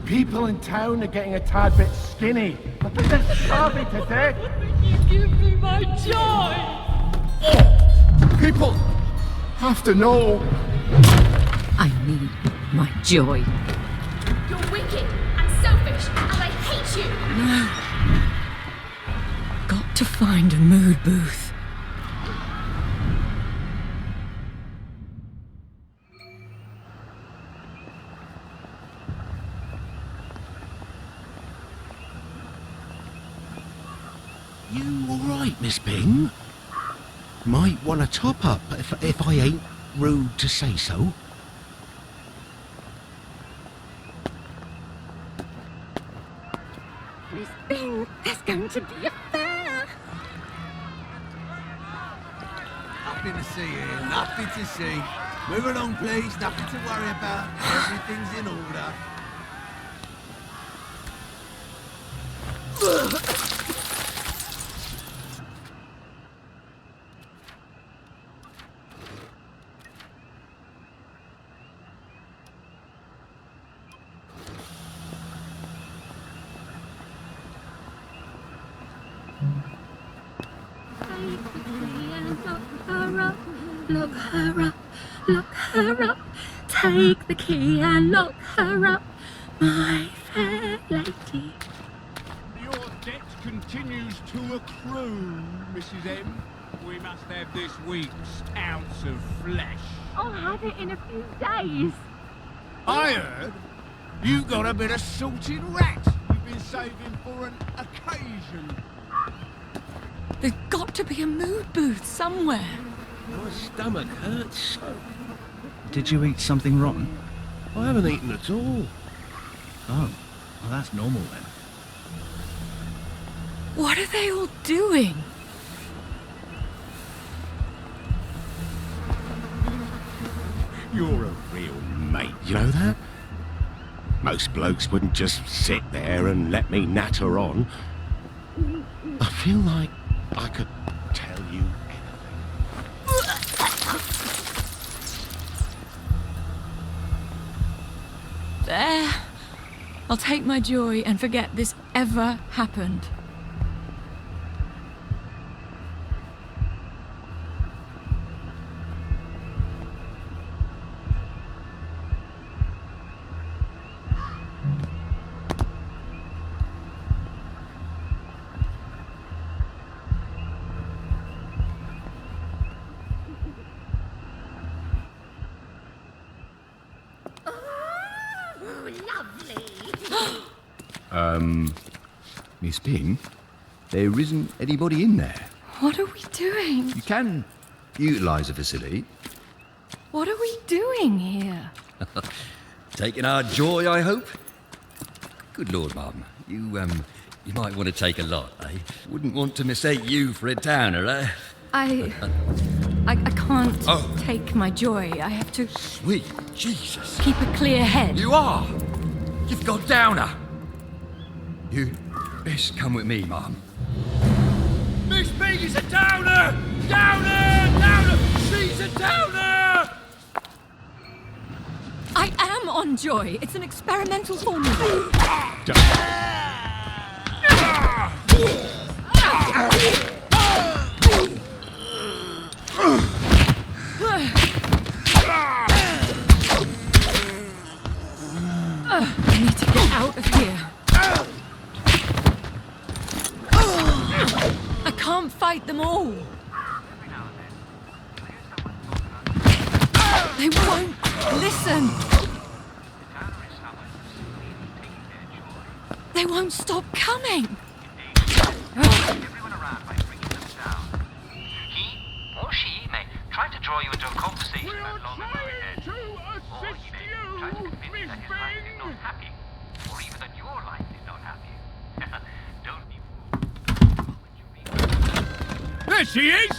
People in town are getting a tad bit skinny. But they're starving to death. You give me my joy! People have to know. I need my joy. You're wicked and selfish, and I hate you! No. Got to find a mood booth. You alright, Miss Bing? Might want a top up if I ain't rude to say so. Miss Bing, there's going to be a fair. Nothing to see here, nothing to see. Move along, please, nothing to worry about. Everything's in order. Look her up, look her up. Take the key and lock her up, my fair lady. Your debt continues to accrue, Mrs. M. We must have this week's ounce of flesh. I'll have it in a few days. I heard you got a bit of salted rat you've been saving for an occasion. There's got to be a mood booth somewhere. My stomach hurts so. Did you eat something rotten? I haven't eaten at all. Oh, well that's normal then. What are they all doing? You're a real mate, you know that? Most blokes wouldn't just sit there and let me natter on. I feel like I could tell you There. I'll take my joy and forget this ever happened. Miss Bing, there isn't anybody in there. What are we doing? You can utilise the facility. What are we doing here? Taking our joy, I hope. Good Lord, Mum. You might want to take a lot, eh? Wouldn't want to mistake you for a downer, eh? I can't take my joy. I have to Sweet Jesus. keep a clear head. You are! You've got downer! You best come with me, Mum. Miss Bing is a downer! Downer! Downer! She's a downer! I am on joy. It's an experimental formula. I need to get out of here. I can't fight them all. They won't listen. They won't stop coming. Everyone around by bringing them down. He or she may try to draw you into a conversation about long ago dead. Or he may try to convince you that his life is not happy, or even that your life is not happy. Don't be fooled. There she is!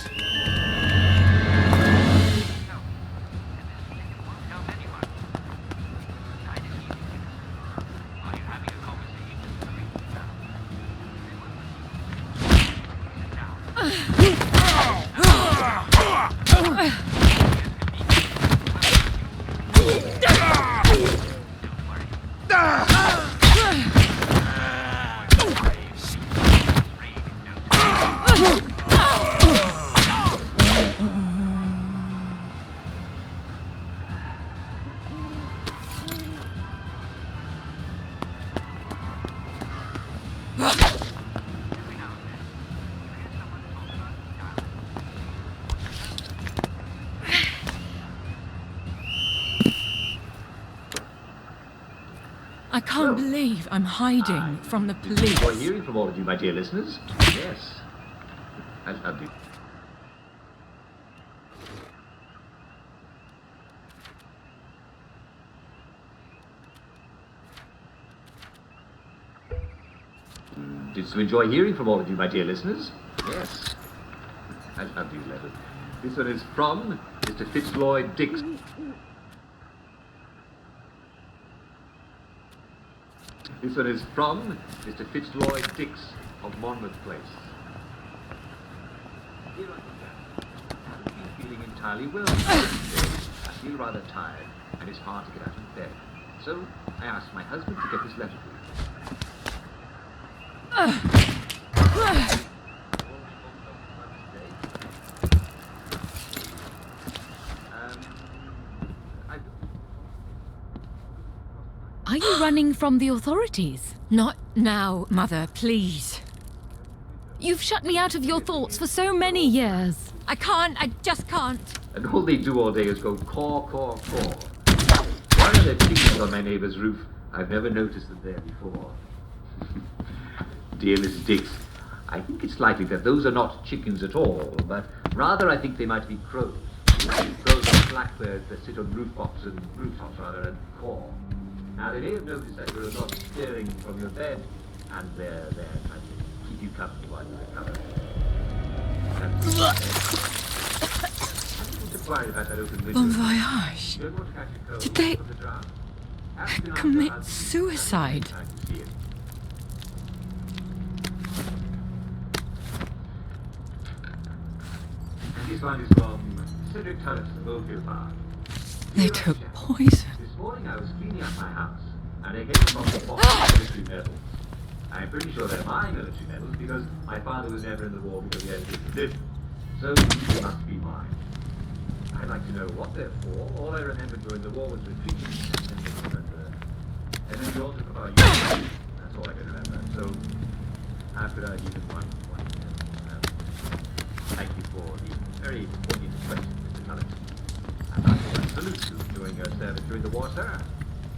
I can't believe I'm hiding from the police. Enjoy hearing from all of you, my dear listeners. Yes. I love you. Did you enjoy hearing from all of you, my dear listeners? Yes. I love these letters. This one is from Mr. Fitzroy Dix. This one is from Mr. Fitzroy Dix of Monmouth Place. Dear Uncle Jack, I haven't been feeling entirely well today. I feel rather tired, and it's hard to get out of bed. So I asked my husband to get this letter for me. Are you running from the authorities? Not now, Mother, please. You've shut me out of your thoughts for so many years. I just can't. And all they do all day is go caw, caw, caw. Why are there chickens on my neighbor's roof? I've never noticed them there before. Dear Mrs. Dix, I think it's likely that those are not chickens at all, but rather I think they might be crows. Crows are blackbirds that sit on rooftops and and caw. Now they may have noticed that you're not stirring from your bed, and they're there trying to keep you company while you recover. Bon voyage. Did they commit suicide? This one is from Cedric Tulloch of Oakville Park. They took poison. This morning I was cleaning up my house, and I came across a box of military medals. I'm pretty sure they're my military medals because my father was never in the war because he had a condition. So they must be mine. I'd like to know what they're for. All I remember during the war was retreating and then the altar for our youth. That's all I can remember. So how could I even one? Thank you for the very poignant question, Mr. Tulloch. And I will salute you during your service during the war, sir.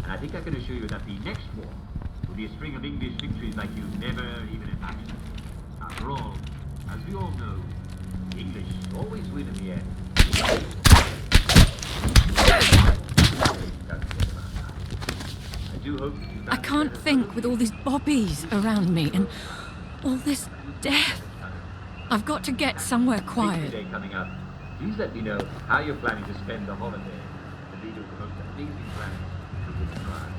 And I think I can assure you that the next war will be a string of English victories like you've never even imagined. After all, as we all know, the English always win in the end. I do hope I can't think with all these bobbies around me and all this death. I've got to get somewhere quiet. Day coming up. Please let me know how you're planning to spend the holiday. The leader of the most amazing plans to win the prize.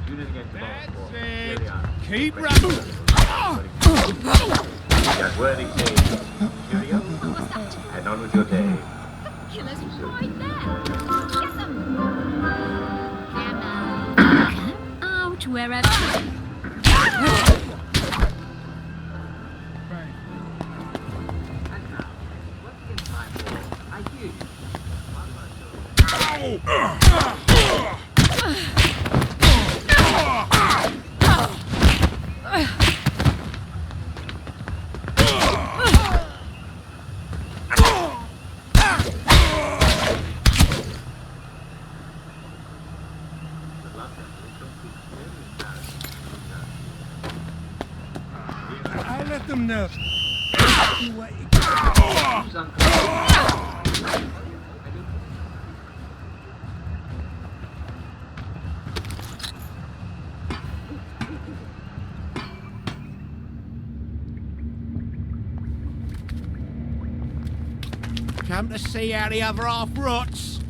Tune in again tomorrow. That's Here it. we are. Keep running. That worthy saying. Cheerio. And on with your day. Killers right there. Get them. Out wherever. I let them know. Come to see how the other half rots.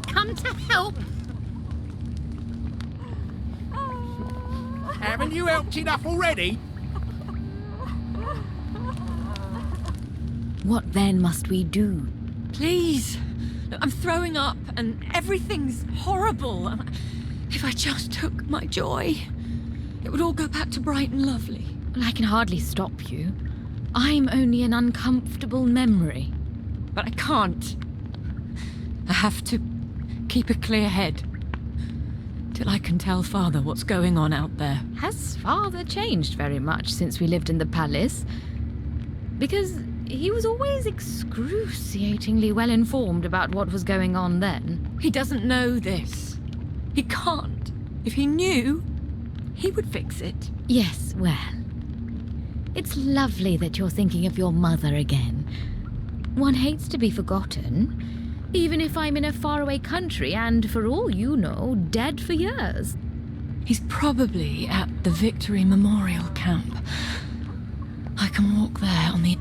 Come to help. Haven't you helped enough already? What then must we do? Please. I'm throwing up and everything's horrible. If I just took my joy, it would all go back to bright and lovely. Well, I can hardly stop you. I'm only an uncomfortable memory. But I can't. I have to keep a clear head till I can tell Father what's going on out there. Has Father changed very much since we lived in the palace? Because he was always excruciatingly well informed about what was going on then. He doesn't know this. He can't. If he knew, he would fix it. Yes, well, it's lovely that you're thinking of your mother again. One hates to be forgotten, even if I'm in a faraway country and, for all you know, dead for years. He's probably at the Victory Memorial Camp. I can walk there on the...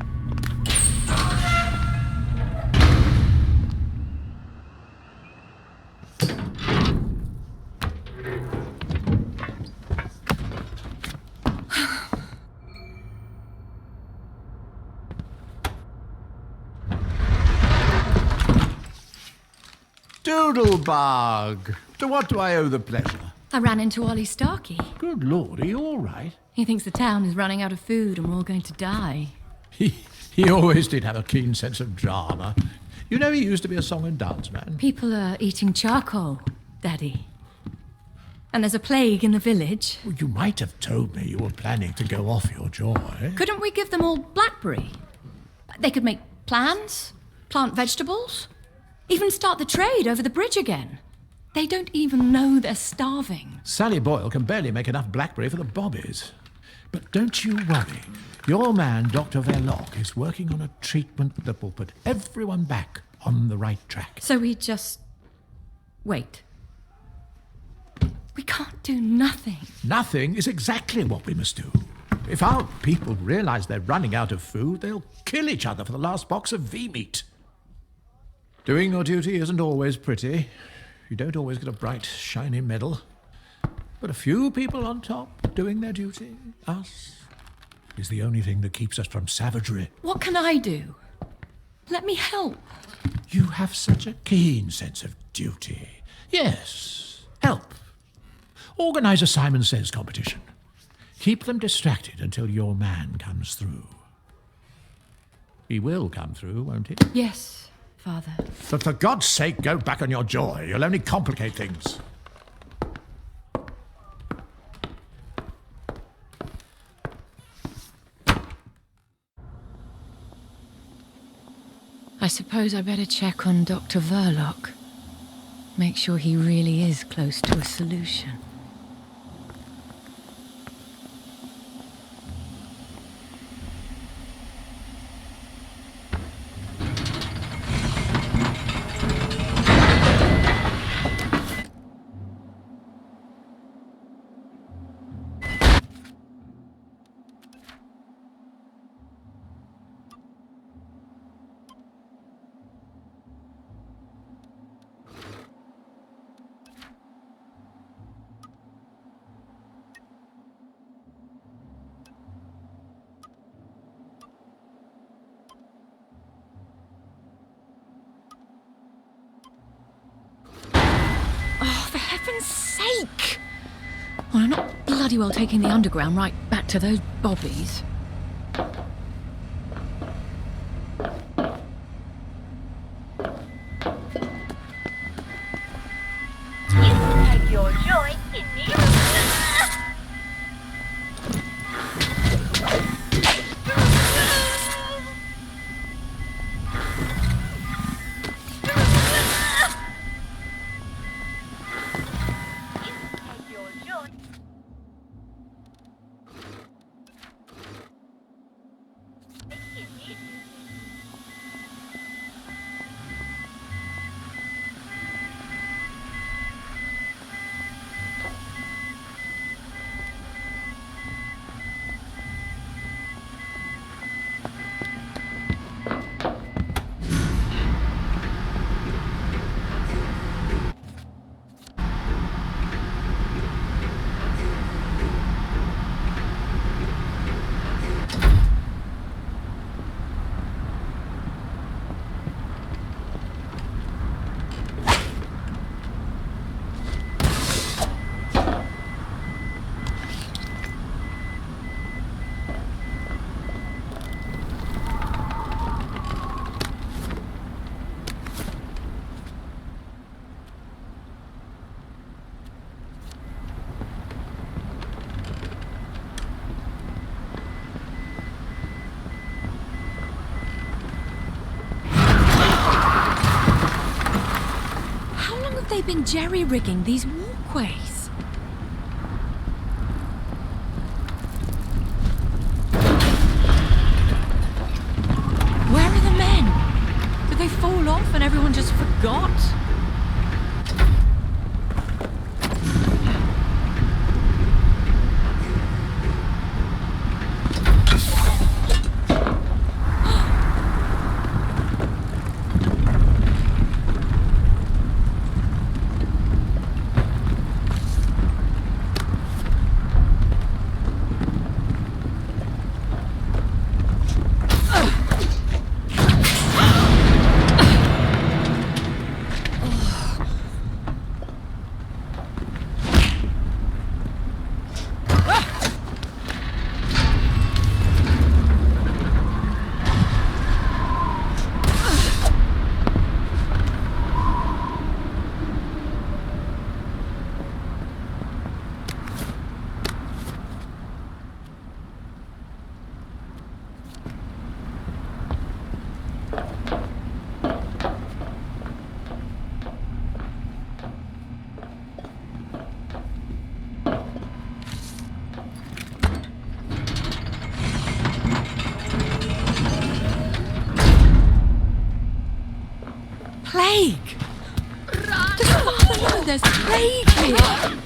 Doodlebug! To what do I owe the pleasure? I ran into Ollie Starkey. Good Lord, are you all right? He thinks the town is running out of food and we're all going to die. He always did have a keen sense of drama. You know, he used to be a song and dance man. People are eating charcoal, Daddy. And there's a plague in the village. Well, you might have told me you were planning to go off your joy. Couldn't we give them all blackberry? They could make plans, plant vegetables, even start the trade over the bridge again. They don't even know they're starving. Sally Boyle can barely make enough blackberry for the bobbies. But don't you worry. Your man, Dr. Verloc, is working on a treatment that will put everyone back on the right track. So we just... wait. We can't do nothing. Nothing is exactly what we must do. If our people realize they're running out of food, they'll kill each other for the last box of V-meat. Doing your duty isn't always pretty. You don't always get a bright, shiny medal. But a few people on top doing their duty, us, is the only thing that keeps us from savagery. What can I do? Let me help. You have such a keen sense of duty. Yes, help. Organize a Simon Says competition. Keep them distracted until your man comes through. He will come through, won't he? Yes, Father. But for God's sake, go back on your joy. You'll only complicate things. I suppose I better check on Dr. Verloc. Make sure he really is close to a solution. For heaven's sake! Well, I'm not bloody well taking the underground right back to those bobbies. Take your joy in me. they been jerry-rigging these walkways? Where are the men? Did they fall off and everyone just forgot? Plague! Does Father know there's plague here?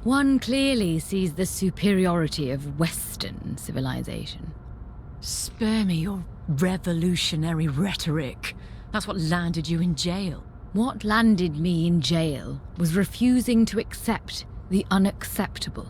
One clearly sees the superiority of Western civilization. Spare me your revolutionary rhetoric. That's what landed you in jail. What landed me in jail was refusing to accept the unacceptable.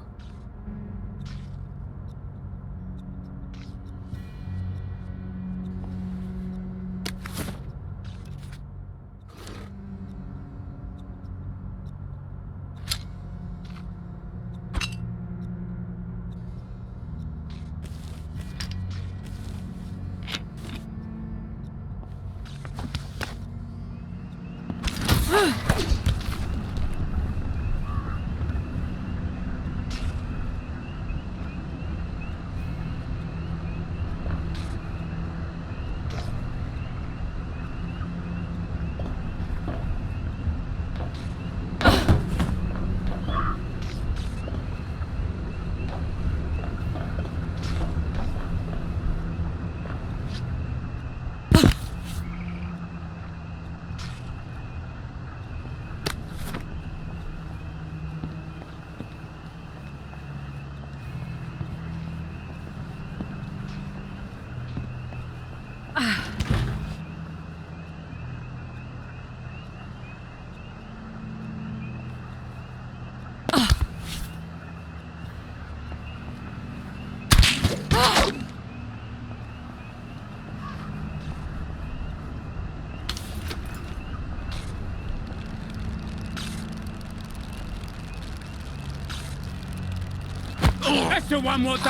That's the one what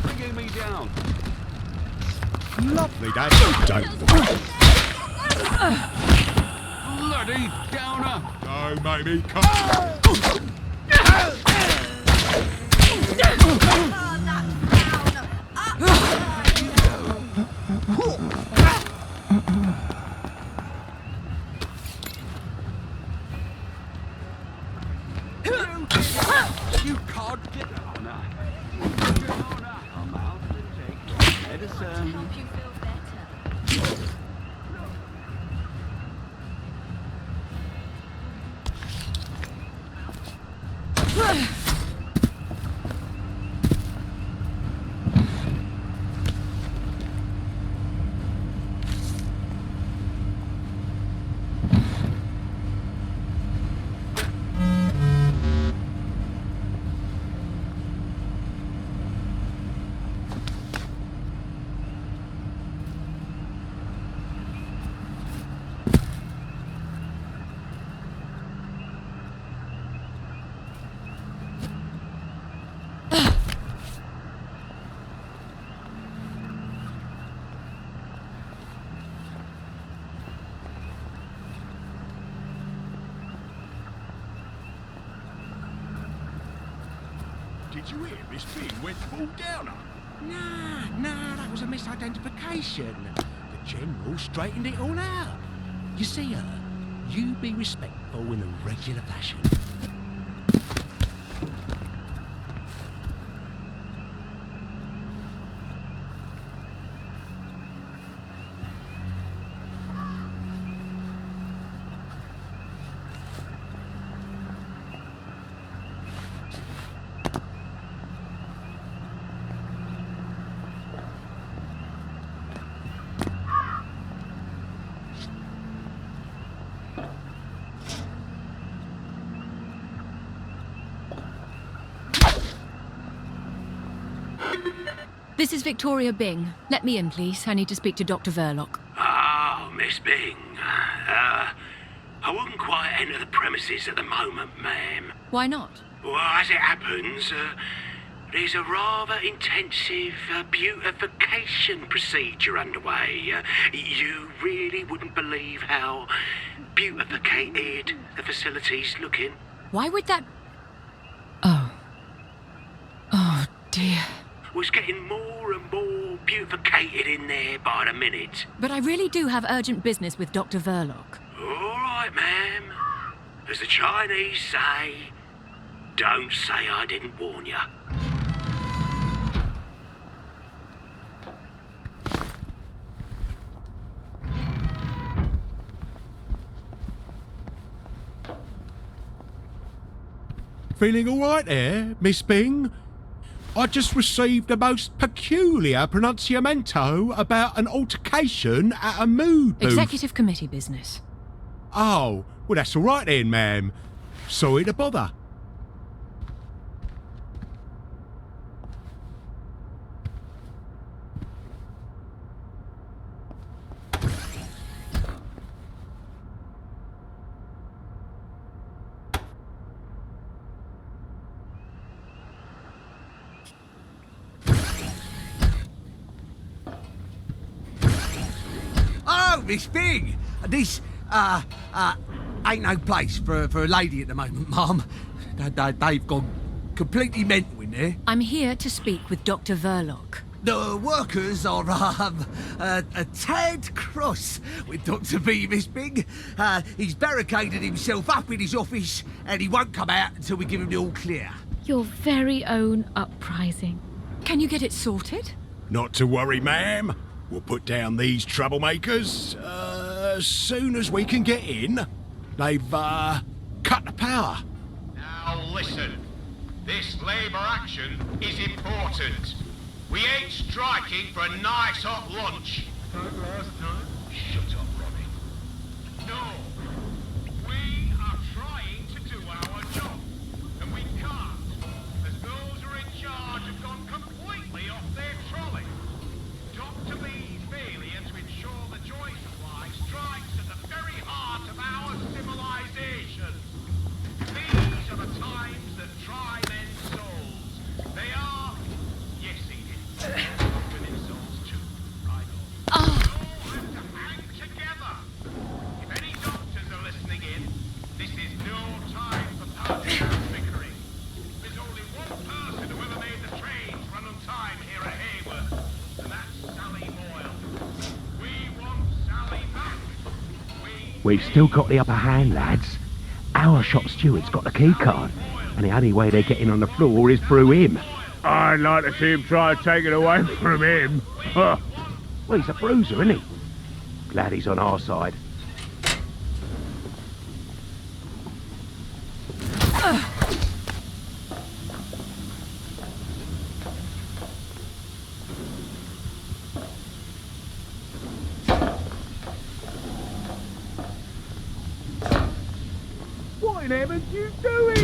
bringing me down. Lovely, Dad. Don't. Bloody downer. Don't make me come. You can't get downer. Downer. I'm out to take medicine. Help you feel better. Did you hear Miss Bing went full downer? Nah, that was a misidentification. The General straightened it all out. You see her? You be respectful in a regular fashion. This is Victoria Bing. Let me in, please. I need to speak to Dr. Verloc. Oh, Miss Bing. I wouldn't quite enter the premises at the moment, ma'am. Why not? Well, as it happens, there's a rather intensive beautification procedure underway. You really wouldn't believe how beautificated the facility's looking. Why would that... Oh, dear. Was getting more and more beautificated in there by the minute. But I really do have urgent business with Dr. Verloc. All right, ma'am. As the Chinese say, don't say I didn't warn you. Feeling all right there, Miss Bing? I just received a most peculiar pronunciamento about an altercation at a mood booth. Executive committee business. Oh, well that's all right then, ma'am. Sorry to bother. Oh, Miss Big! This, ain't no place for a lady at the moment, Mum. They've gone completely mental in there. I'm here to speak with Dr. Verloc. The workers are, a tad cross with Dr. B, Miss Big. He's barricaded himself up in his office and he won't come out until we give him the all clear. Your very own uprising. Can you get it sorted? Not to worry, ma'am. We'll put down these troublemakers as soon as we can get in. They've cut the power. Now listen, this labour action is important. We ain't striking for a nice hot lunch. Shut up, Robbie. No, we are trying to do our job, and we can't, as those who are in charge have gone completely off their trolley. Dr. Lee's failure to ensure the joy supply strikes at the very heart of our civilization. These are the times that try men's souls. They are, yes, Edith, women's souls too, right on. We all have to hang together. If any doctors are listening in, this is no time for partisan bickering. There's only one person who ever made the trains run on time here at Hayworth, and that's Sally Moyle. We want Sally back. We've still got the upper hand, lads. Our shop steward's got the key card, and the only way they're getting on the floor is through him. I'd like to see him try and take it away from him. Well, he's a bruiser, isn't he? Glad he's on our side. What in heaven's you doing?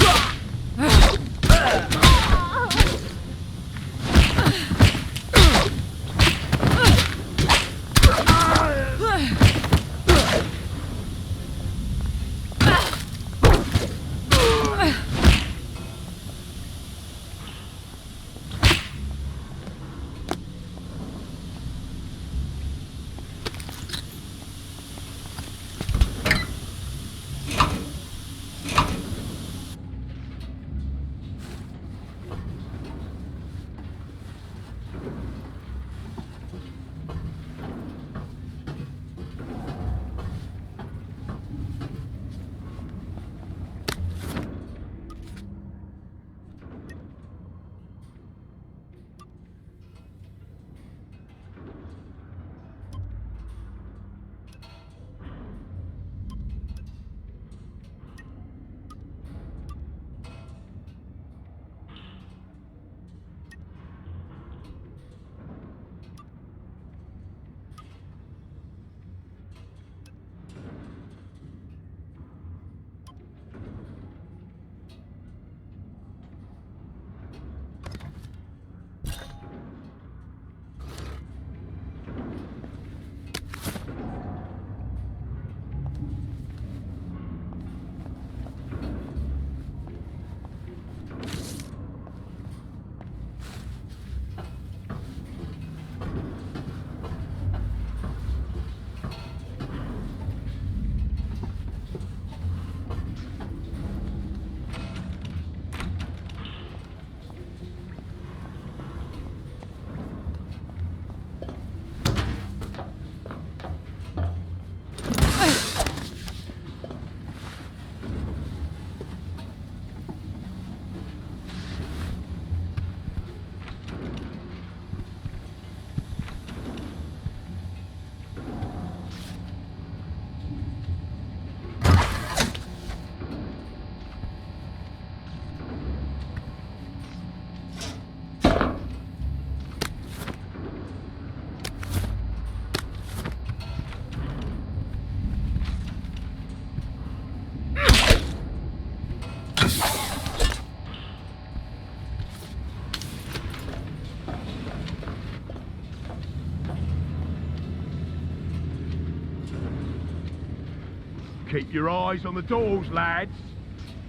keep your eyes on the doors, lads.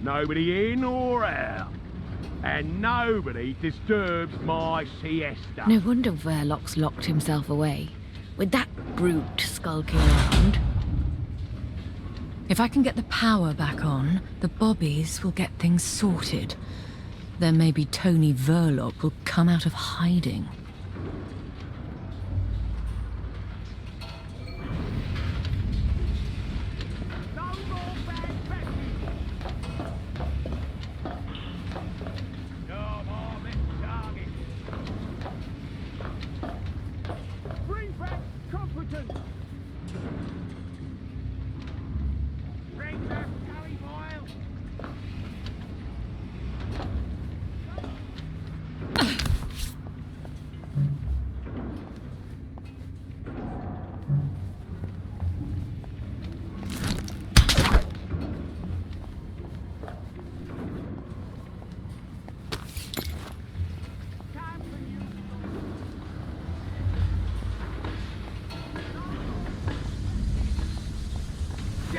Nobody in or out. And nobody disturbs my siesta. No wonder Verloc's locked himself away, with that brute skulking around. If I can get the power back on, the Bobbies will get things sorted. Then maybe Tony Verloc will come out of hiding.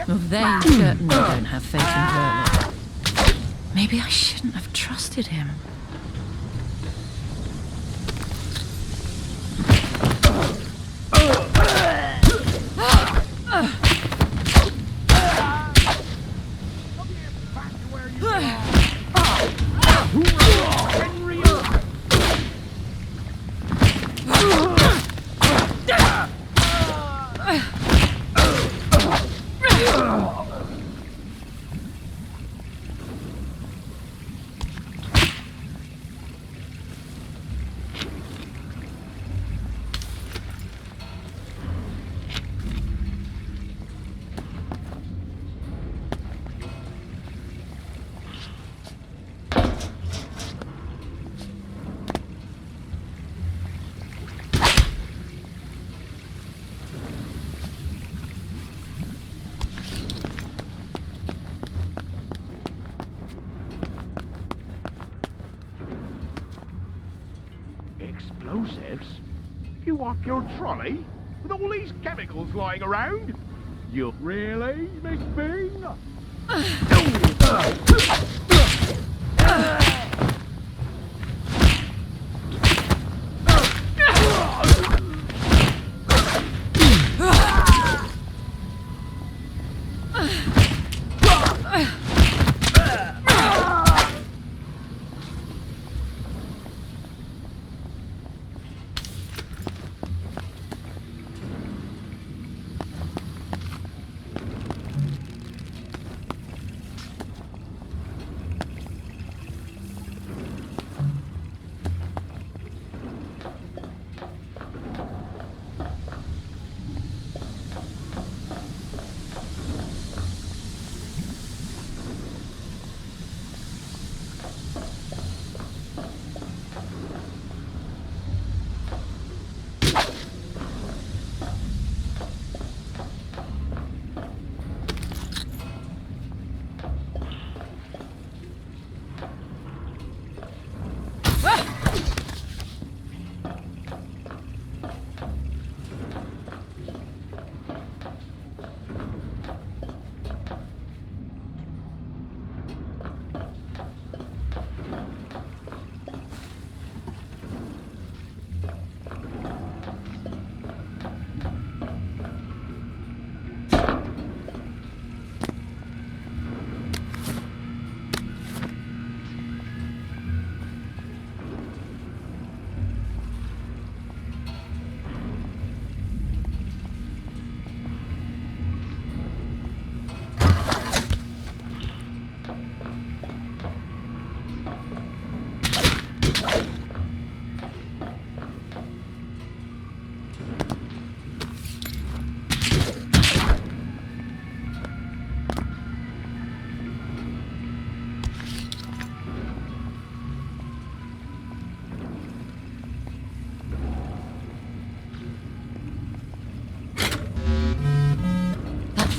Well, they certainly don't have faith in Verloc. Maybe I shouldn't have trusted him. Explosives? You want your trolley? With all these chemicals lying around? You really, Miss Bean?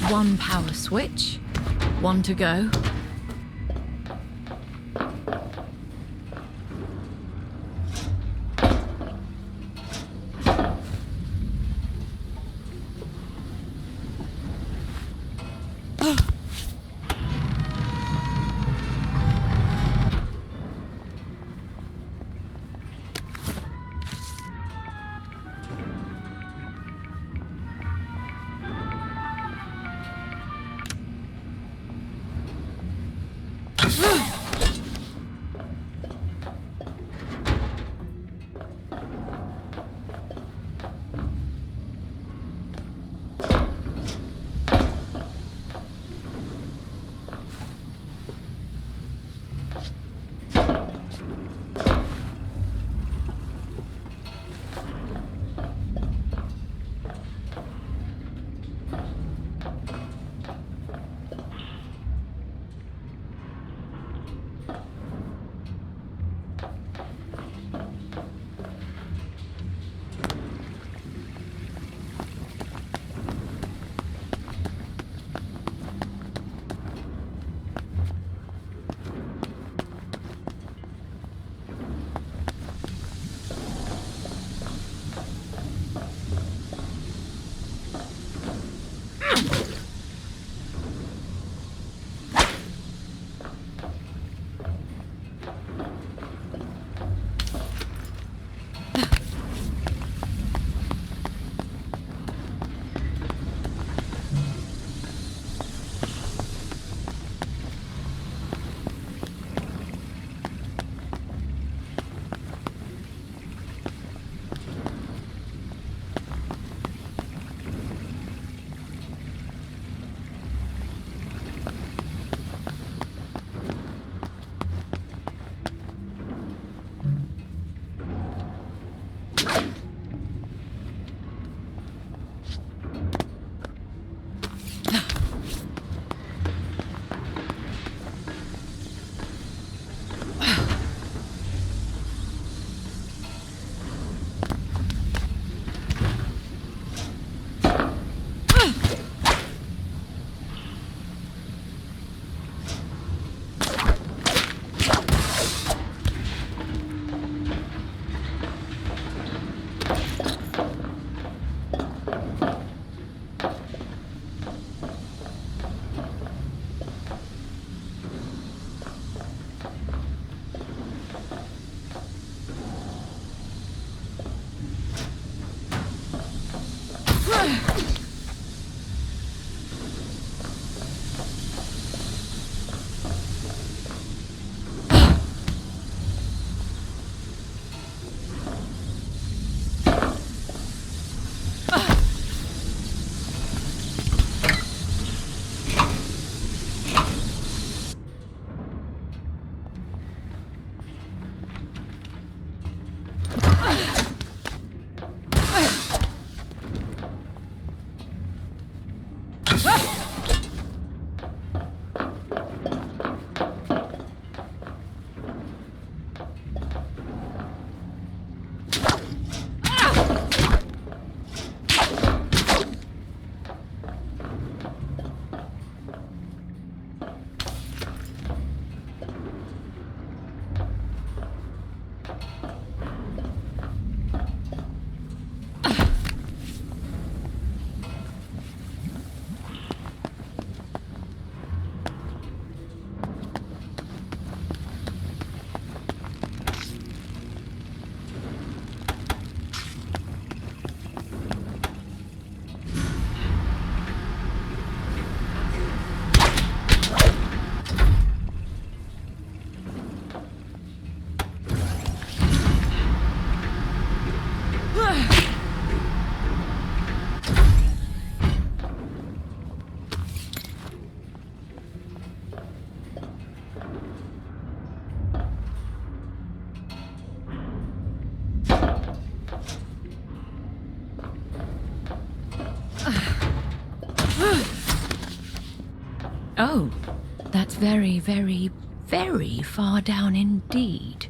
One power switch, one to go. Oh, that's very, very, very far down indeed.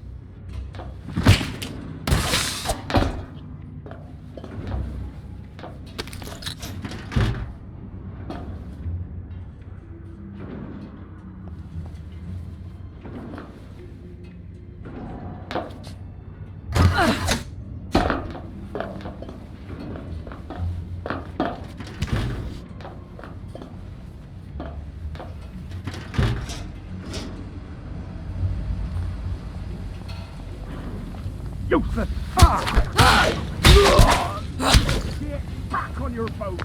Useless! Get back on your boat!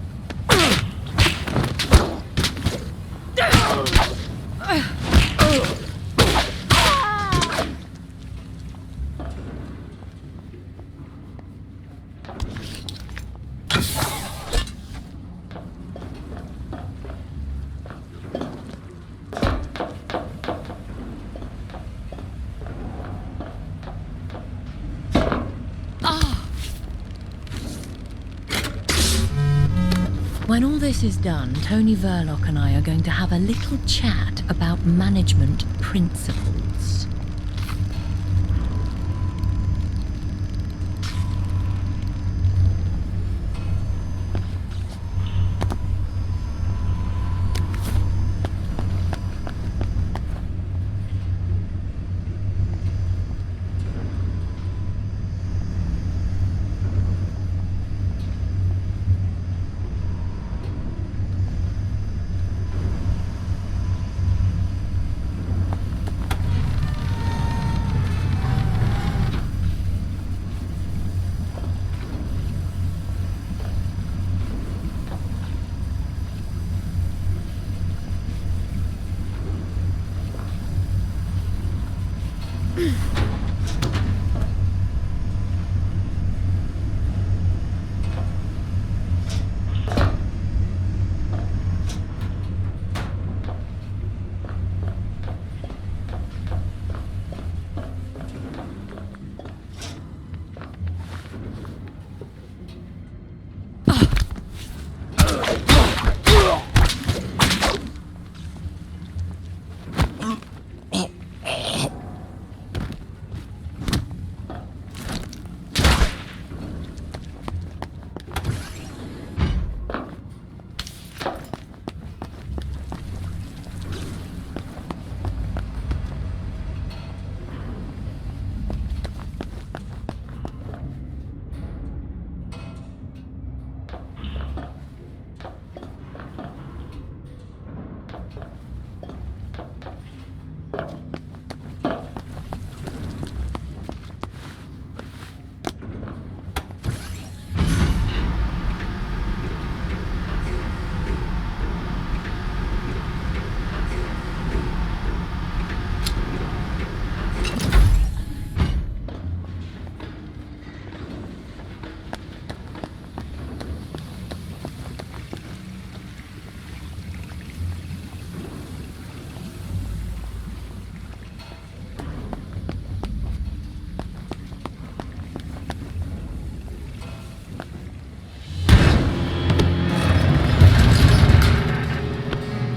When all this is done, Tony Verloc and I are going to have a little chat about management principles.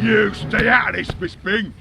You stay out of this, Miss Bing.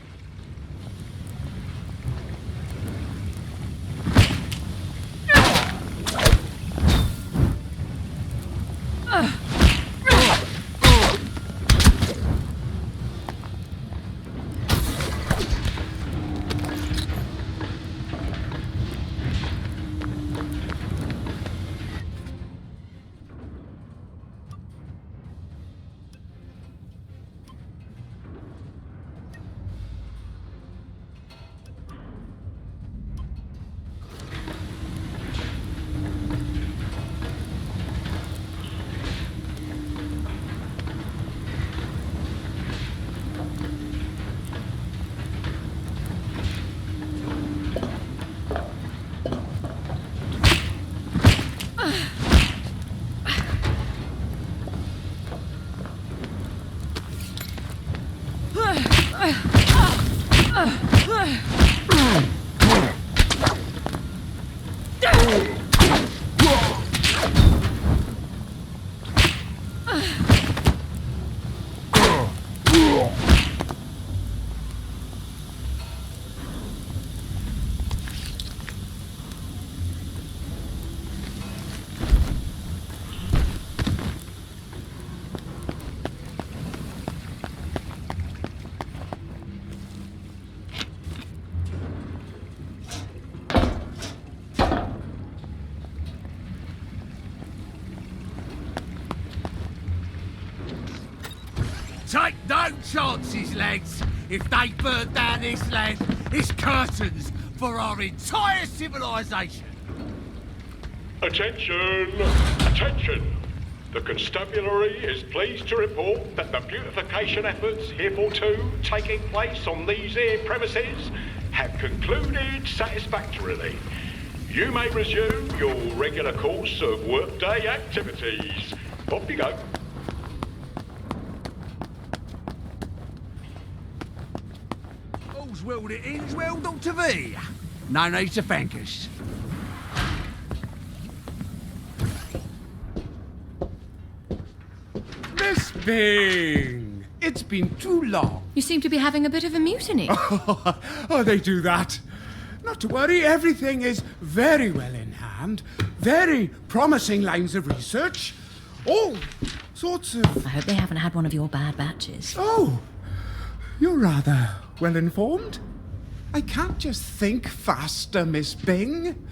Take no chances, lads. If they burn down this land, it's curtains for our entire civilization. Attention! Attention! The constabulary is pleased to report that the beautification efforts heretofore taking place on these here premises have concluded satisfactorily. You may resume your regular course of workday activities. Off you go. All's well that ends well, Dr. V. No need to thank us. Miss Bing! It's been too long. You seem to be having a bit of a mutiny. Oh, they do that. Not to worry, everything is very well in hand. Very promising lines of research. All sorts of... I hope they haven't had one of your bad batches. Oh, you're rather well informed. I can't just think faster, Miss Bing.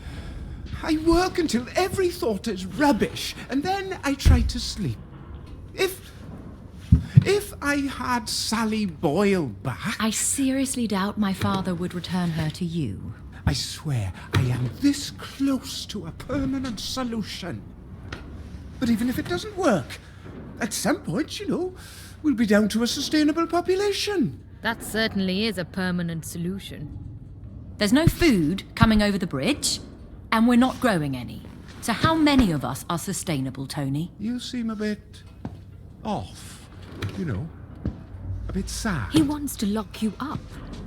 I work until every thought is rubbish, and then I try to sleep. If I had Sally Boyle back... I seriously doubt my father would return her to you. I swear I am this close to a permanent solution. But even if it doesn't work, at some point, we'll be down to a sustainable population. That certainly is a permanent solution. There's no food coming over the bridge, and we're not growing any. So how many of us are sustainable, Tony? You seem a bit off, a bit sad. He wants to lock you up.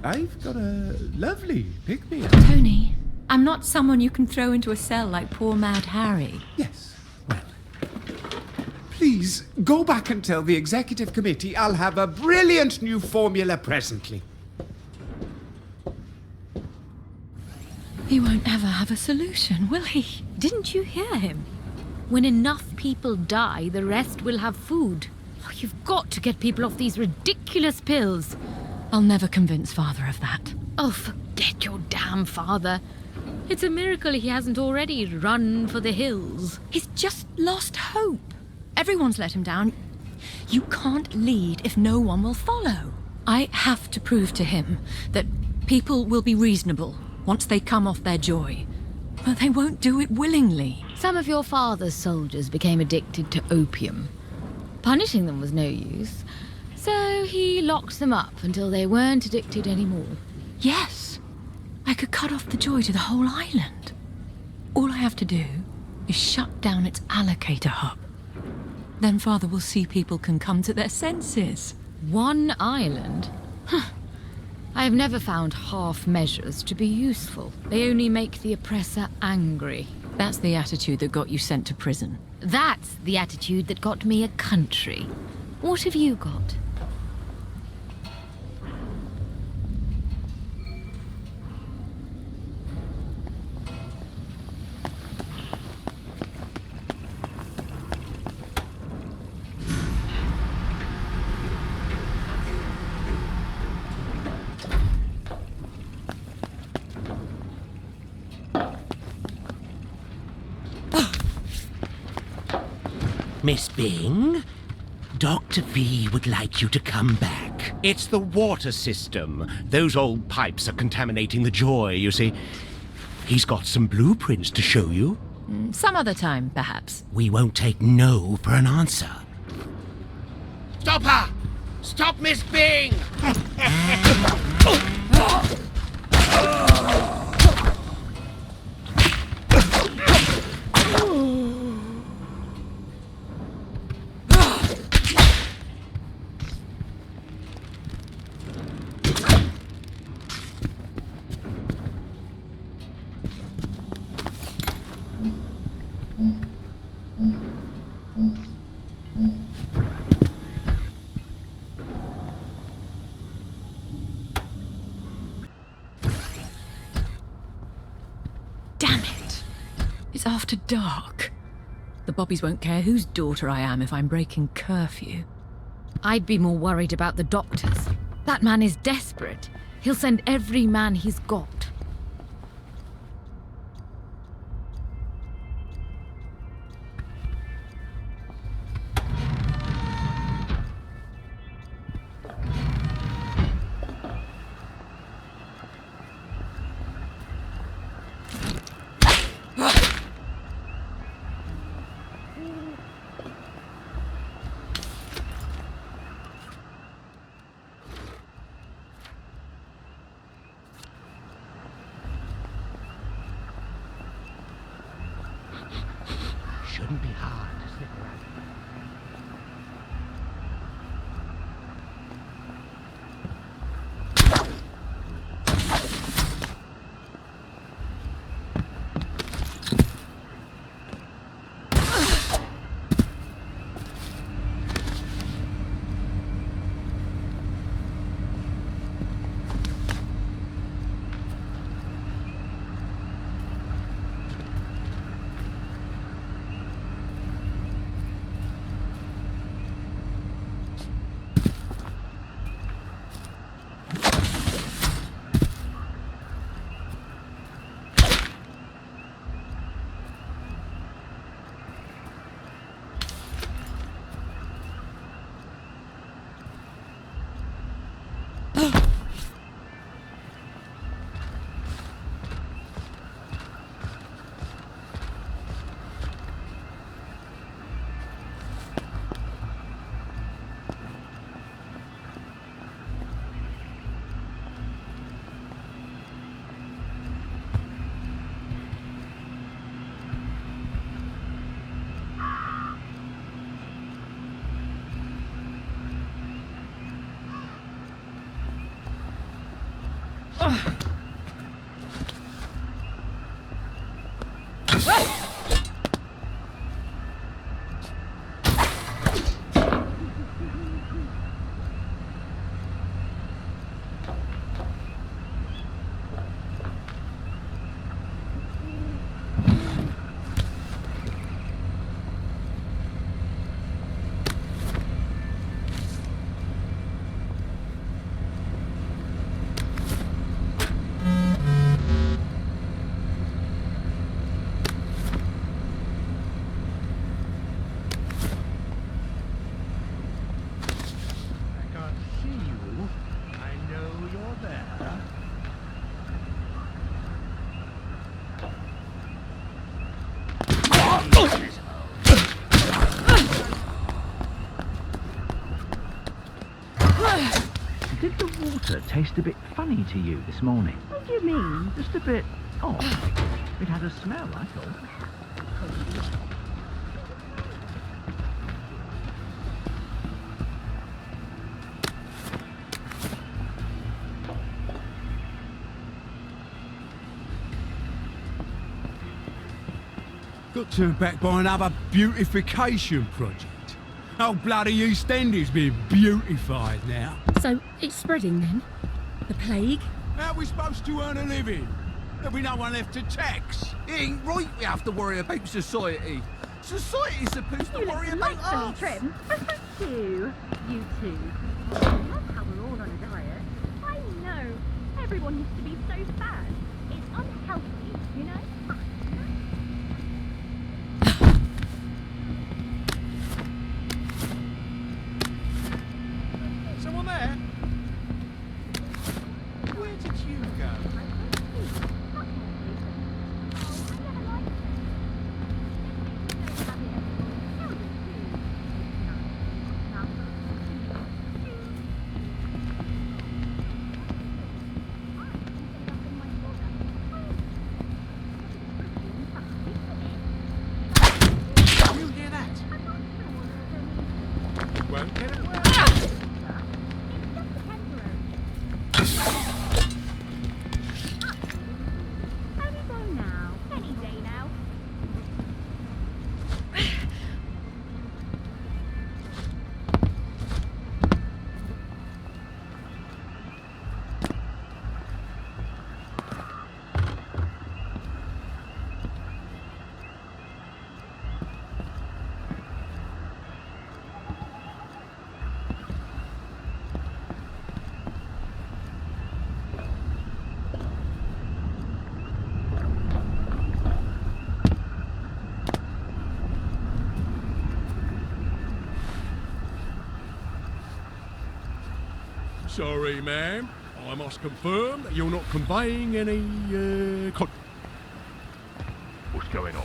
I've got a lovely pick-me-up. Tony, I'm not someone you can throw into a cell like poor Mad Harry. Yes, well, please go back and tell the executive committee I'll have a brilliant new formula presently. He won't ever have a solution, will he? Didn't you hear him? When enough people die, the rest will have food. Oh, you've got to get people off these ridiculous pills. I'll never convince Father of that. Oh, forget your damn father. It's a miracle he hasn't already run for the hills. He's just lost hope. Everyone's let him down. You can't lead if no one will follow. I have to prove to him that people will be reasonable once they come off their joy. But they won't do it willingly. Some of your father's soldiers became addicted to opium. Punishing them was no use. So he locked them up until they weren't addicted anymore. Yes. I could cut off the joy to the whole island. All I have to do is shut down its allocator hub. Then Father will see people can come to their senses. One island? Huh. I have never found half measures to be useful. They only make the oppressor angry. That's the attitude that got you sent to prison. That's the attitude that got me a country. What have you got? Miss Bing, Dr. V would like you to come back. It's the water system. Those old pipes are contaminating the Joy, you see. He's got some blueprints to show you. Some other time, perhaps. We won't take no for an answer. Stop her! Stop Miss Bing! Damn it! It's after dark. The Bobbies won't care whose daughter I am if I'm breaking curfew. I'd be more worried about the doctors. That man is desperate. He'll send every man he's got. Shouldn't be hard to slip around. Did the water taste a bit funny to you this morning? What do you mean? Just a bit odd. It had a smell, I thought. Got turned back by another beautification project. Oh, bloody East End is being beautified now. So it's spreading then? The plague? How are we supposed to earn a living? There'll be no one left to tax. It ain't right we have to worry about society. Society's supposed to worry about us. Trim. you two. That's how we're all on a diet. I know. Everyone used to be so fat. It's unhealthy, you know? Someone there? Where did you go? You hear that? Won't get away. Sorry, ma'am. I must confirm that you're not conveying any, What's going on?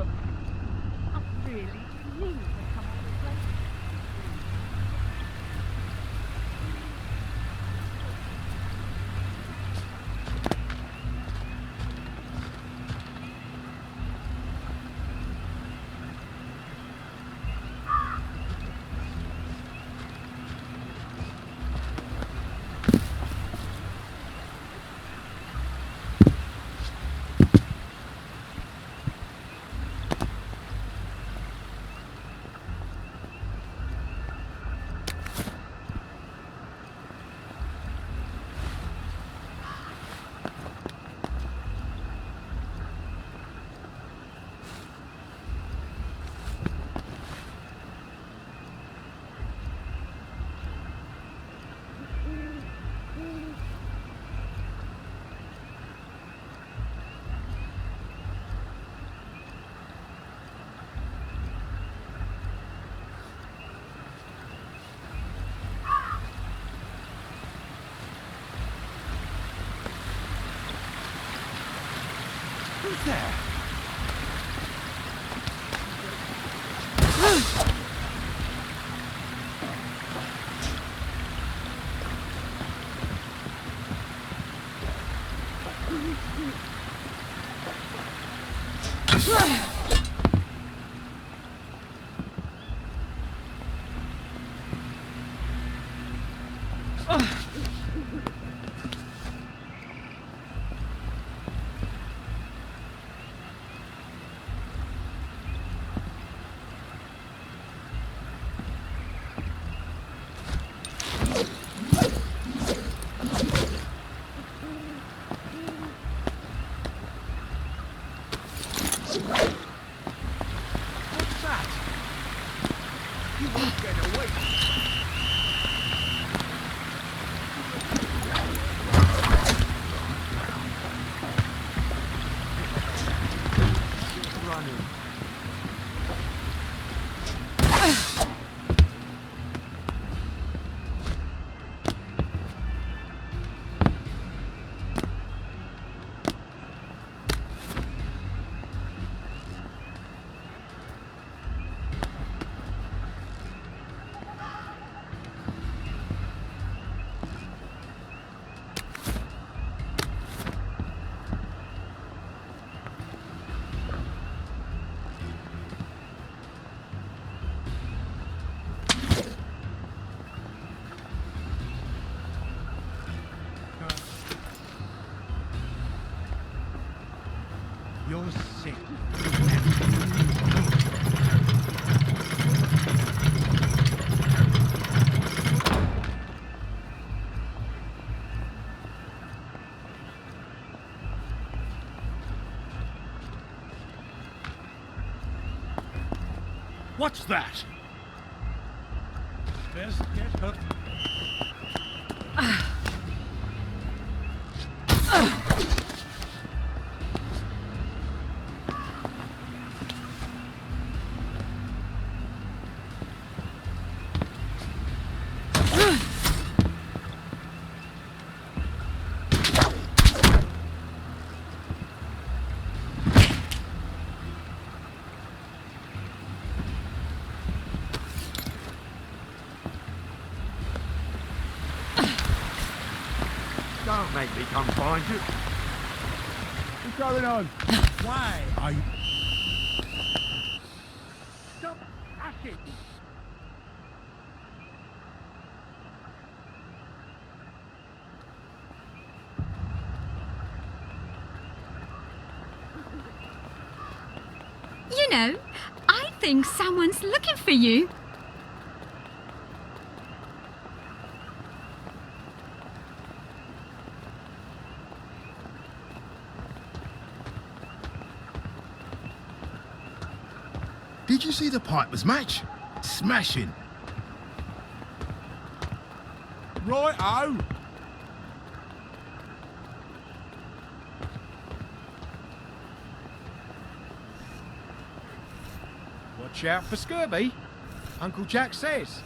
Look, I really need to come on this place. Who's there? You're sick. What's that? Best get her. Don't make me come find you. What's going on? Why are you? Stop acting. You know, I think someone's looking for you. Did you see the Piper's match? Smashing. Right-o. Watch out for scurvy, Uncle Jack says.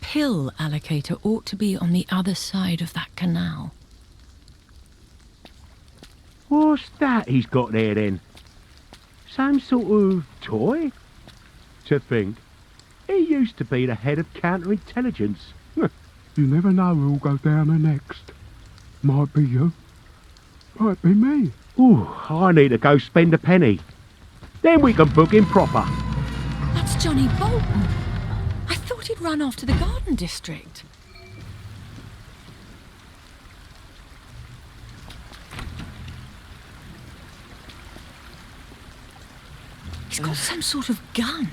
pill allocator ought to be on the other side of that canal. What's that he's got there then? Some sort of toy? To think, he used to be the head of counterintelligence. You never know who'll go down the next. Might be you. Might be me. Ooh, I need to go spend a penny. Then we can book him proper. That's Johnny Bolton. I thought he'd run off to the Garden District. He's got some sort of gun.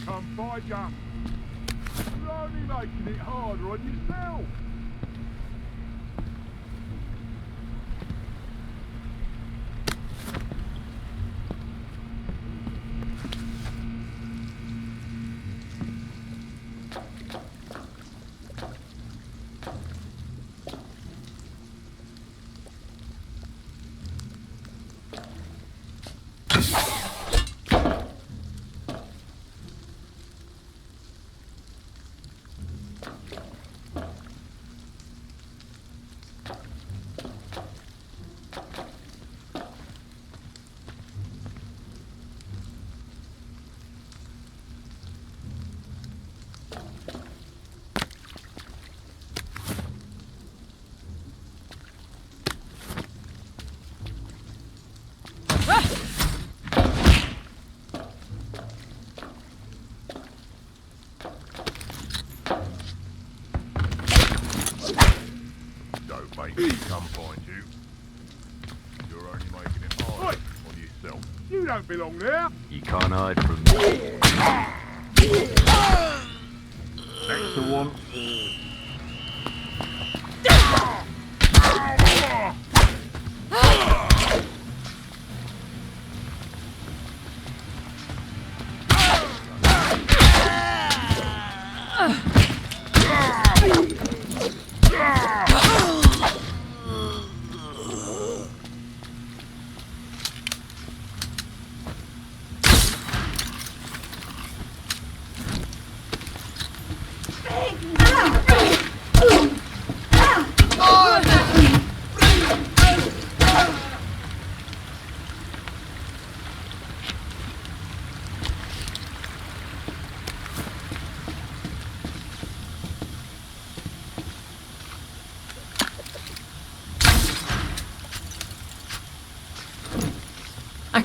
Come find ya. You're only making it harder on yourself. Don't make me come find you. You're only making it harder on yourself. You don't belong there. You can't hide from me. Next to one.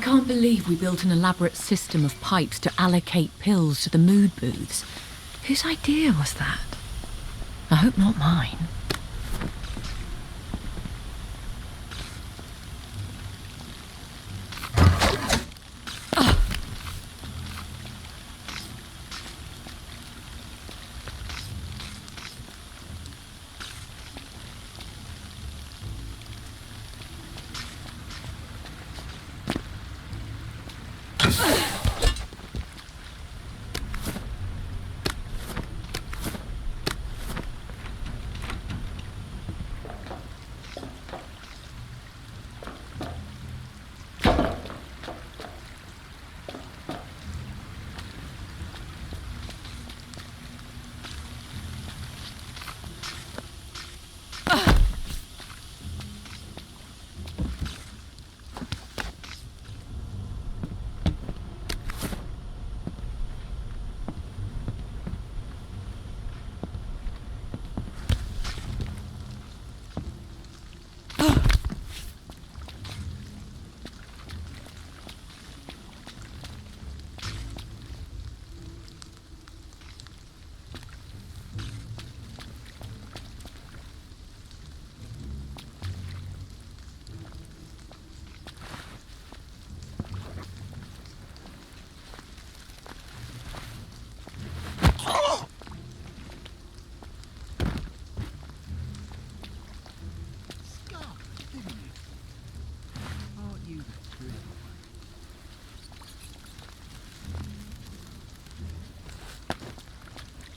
can't believe we built an elaborate system of pipes to allocate pills to the mood booths. Whose idea was that? I hope not mine.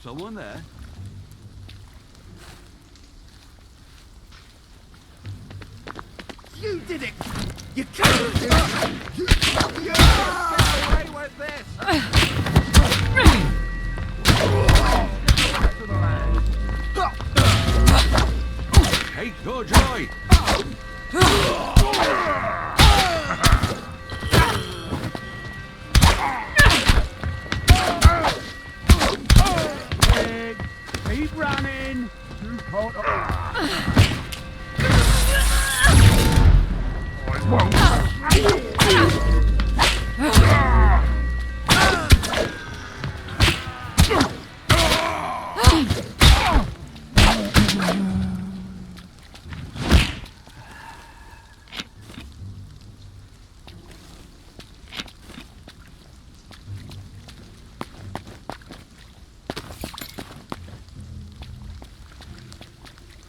Someone there? You did it! You can't do it! You get away with this! Hey, your joy! Keep running! You can't...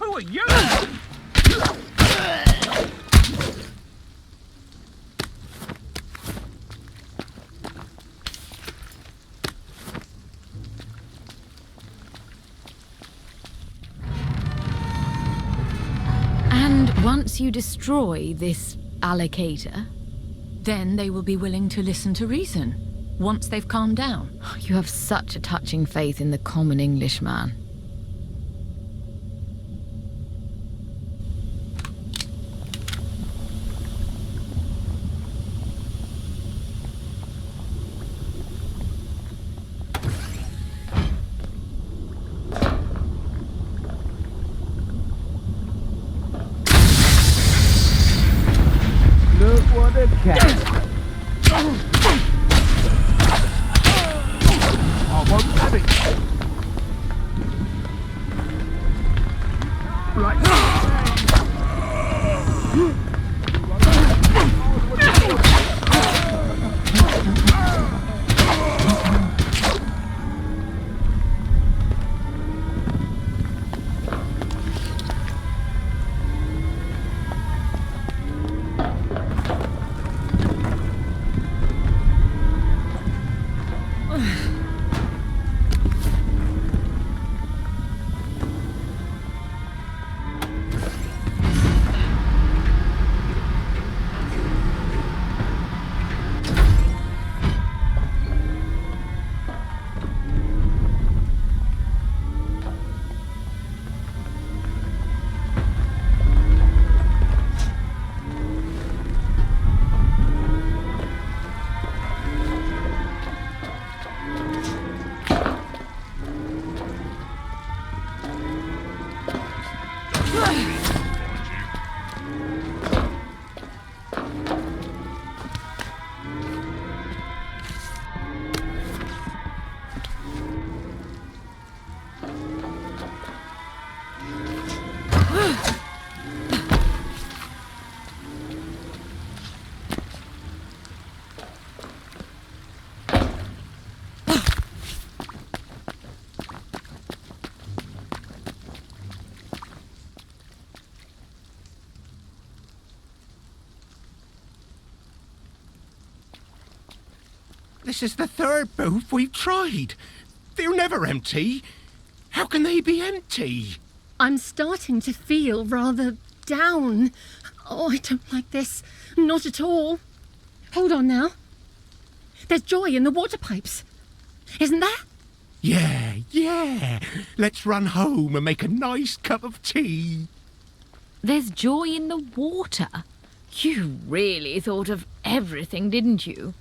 Who are you? And once you destroy this allocator, then they will be willing to listen to reason, once they've calmed down. You have such a touching faith in the common Englishman. Look what a cat! I won't have it! This is the third booth we've tried. They're never empty. How can they be empty? I'm starting to feel rather down. Oh, I don't like this. Not at all. Hold on now. There's joy in the water pipes. Isn't there? Yeah. Let's run home and make a nice cup of tea. There's joy in the water. You really thought of everything, didn't you?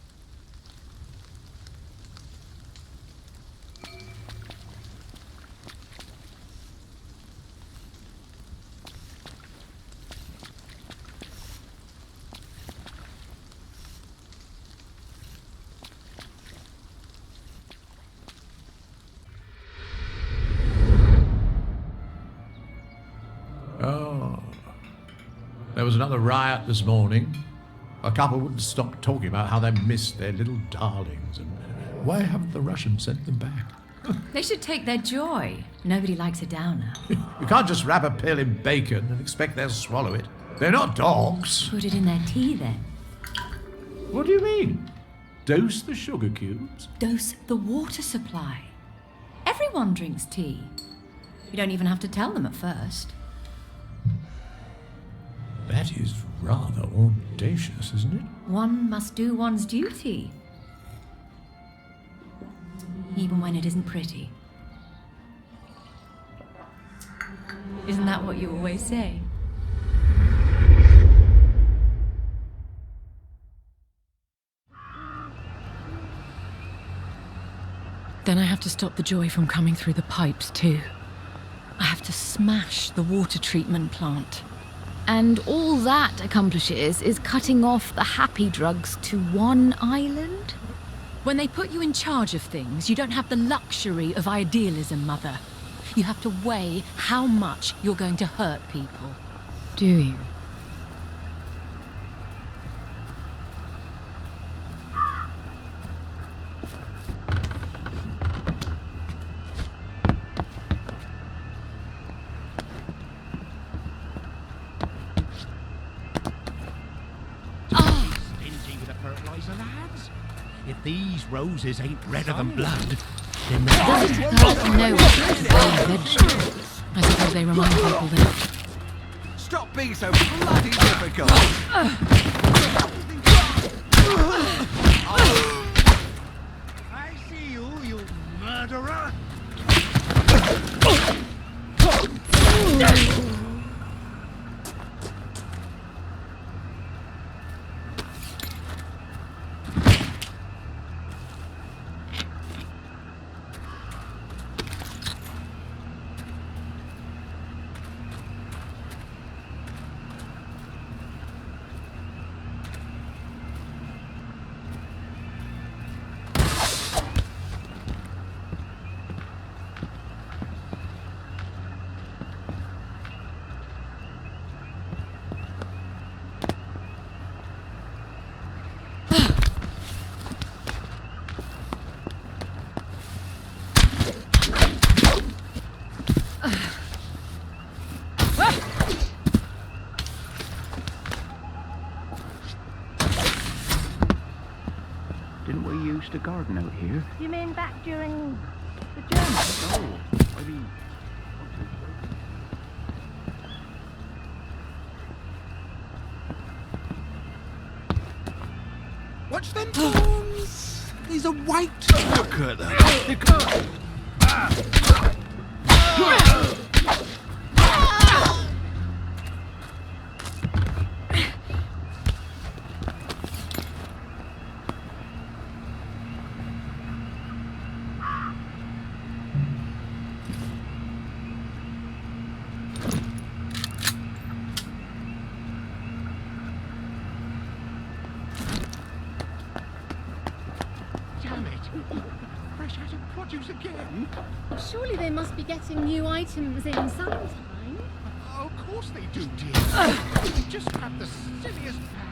Oh, there was another riot this morning. A couple wouldn't stop talking about how they missed their little darlings, and why haven't the Russians sent them back? They should take their joy. Nobody likes a downer. You can't just wrap a pill in bacon and expect they'll swallow it. They're not dogs. Put it in their tea then. What do you mean? Dose the sugar cubes? Dose the water supply. Everyone drinks tea. You don't even have to tell them at first. That is rather audacious, isn't it? One must do one's duty. Even when it isn't pretty. Isn't that what you always say? Then I have to stop the joy from coming through the pipes too. I have to smash the water treatment plant. And all that accomplishes is cutting off the happy drugs to one island? When they put you in charge of things, you don't have the luxury of idealism, Mother. You have to weigh how much you're going to hurt people. Do you? Stingy with the fertilizer, lads. If these roses ain't redder than blood, then they're... No, vegetables. I suppose they remind people that... Stop being so bloody difficult! I see you, you murderer! Didn't we used to garden out here? You mean back during the Germans? Oh, I mean... Watch them thorns! He's a white. Look at them. They come. Damn it! Fresh out of produce again? Surely they must be getting new items in sometime. Oh, of course they do, dear. You just have the silliest pad.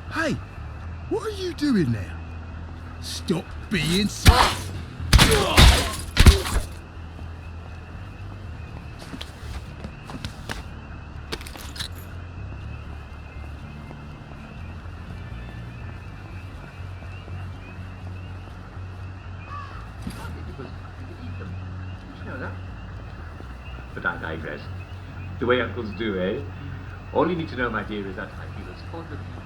Hey, what are you doing there? Stop being soft. But I digress. The way uncles do, eh? All you need to know, my dear, is that I feel as fond of you.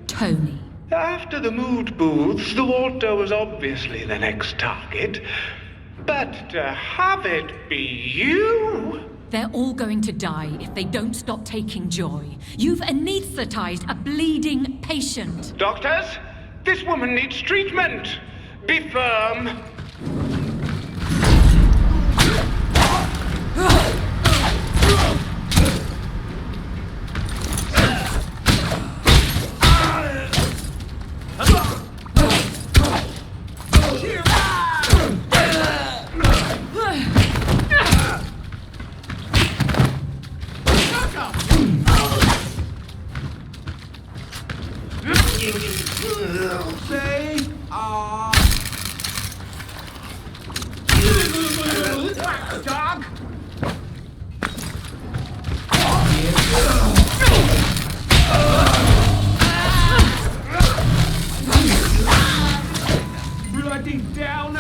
Tony. After the mood booths, the Walter was obviously the next target. But to have it be you? They're all going to die if they don't stop taking joy. You've anesthetized a bleeding patient. Doctors, this woman needs treatment. Be firm. bloody down!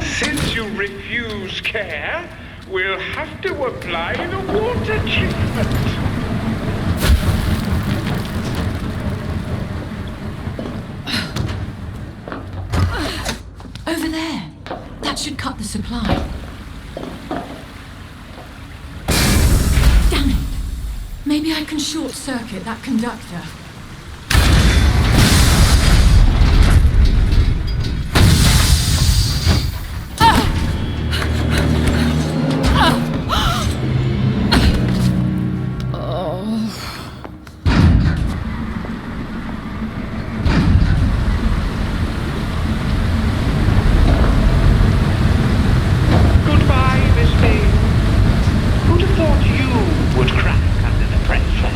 Since you refuse care, we'll have to apply the water treatment. Over there. That should cut the supply. Damn it. Maybe I can short-circuit that conductor. Goodbye, Miss Bing. Who'd have thought you would crack under the pressure?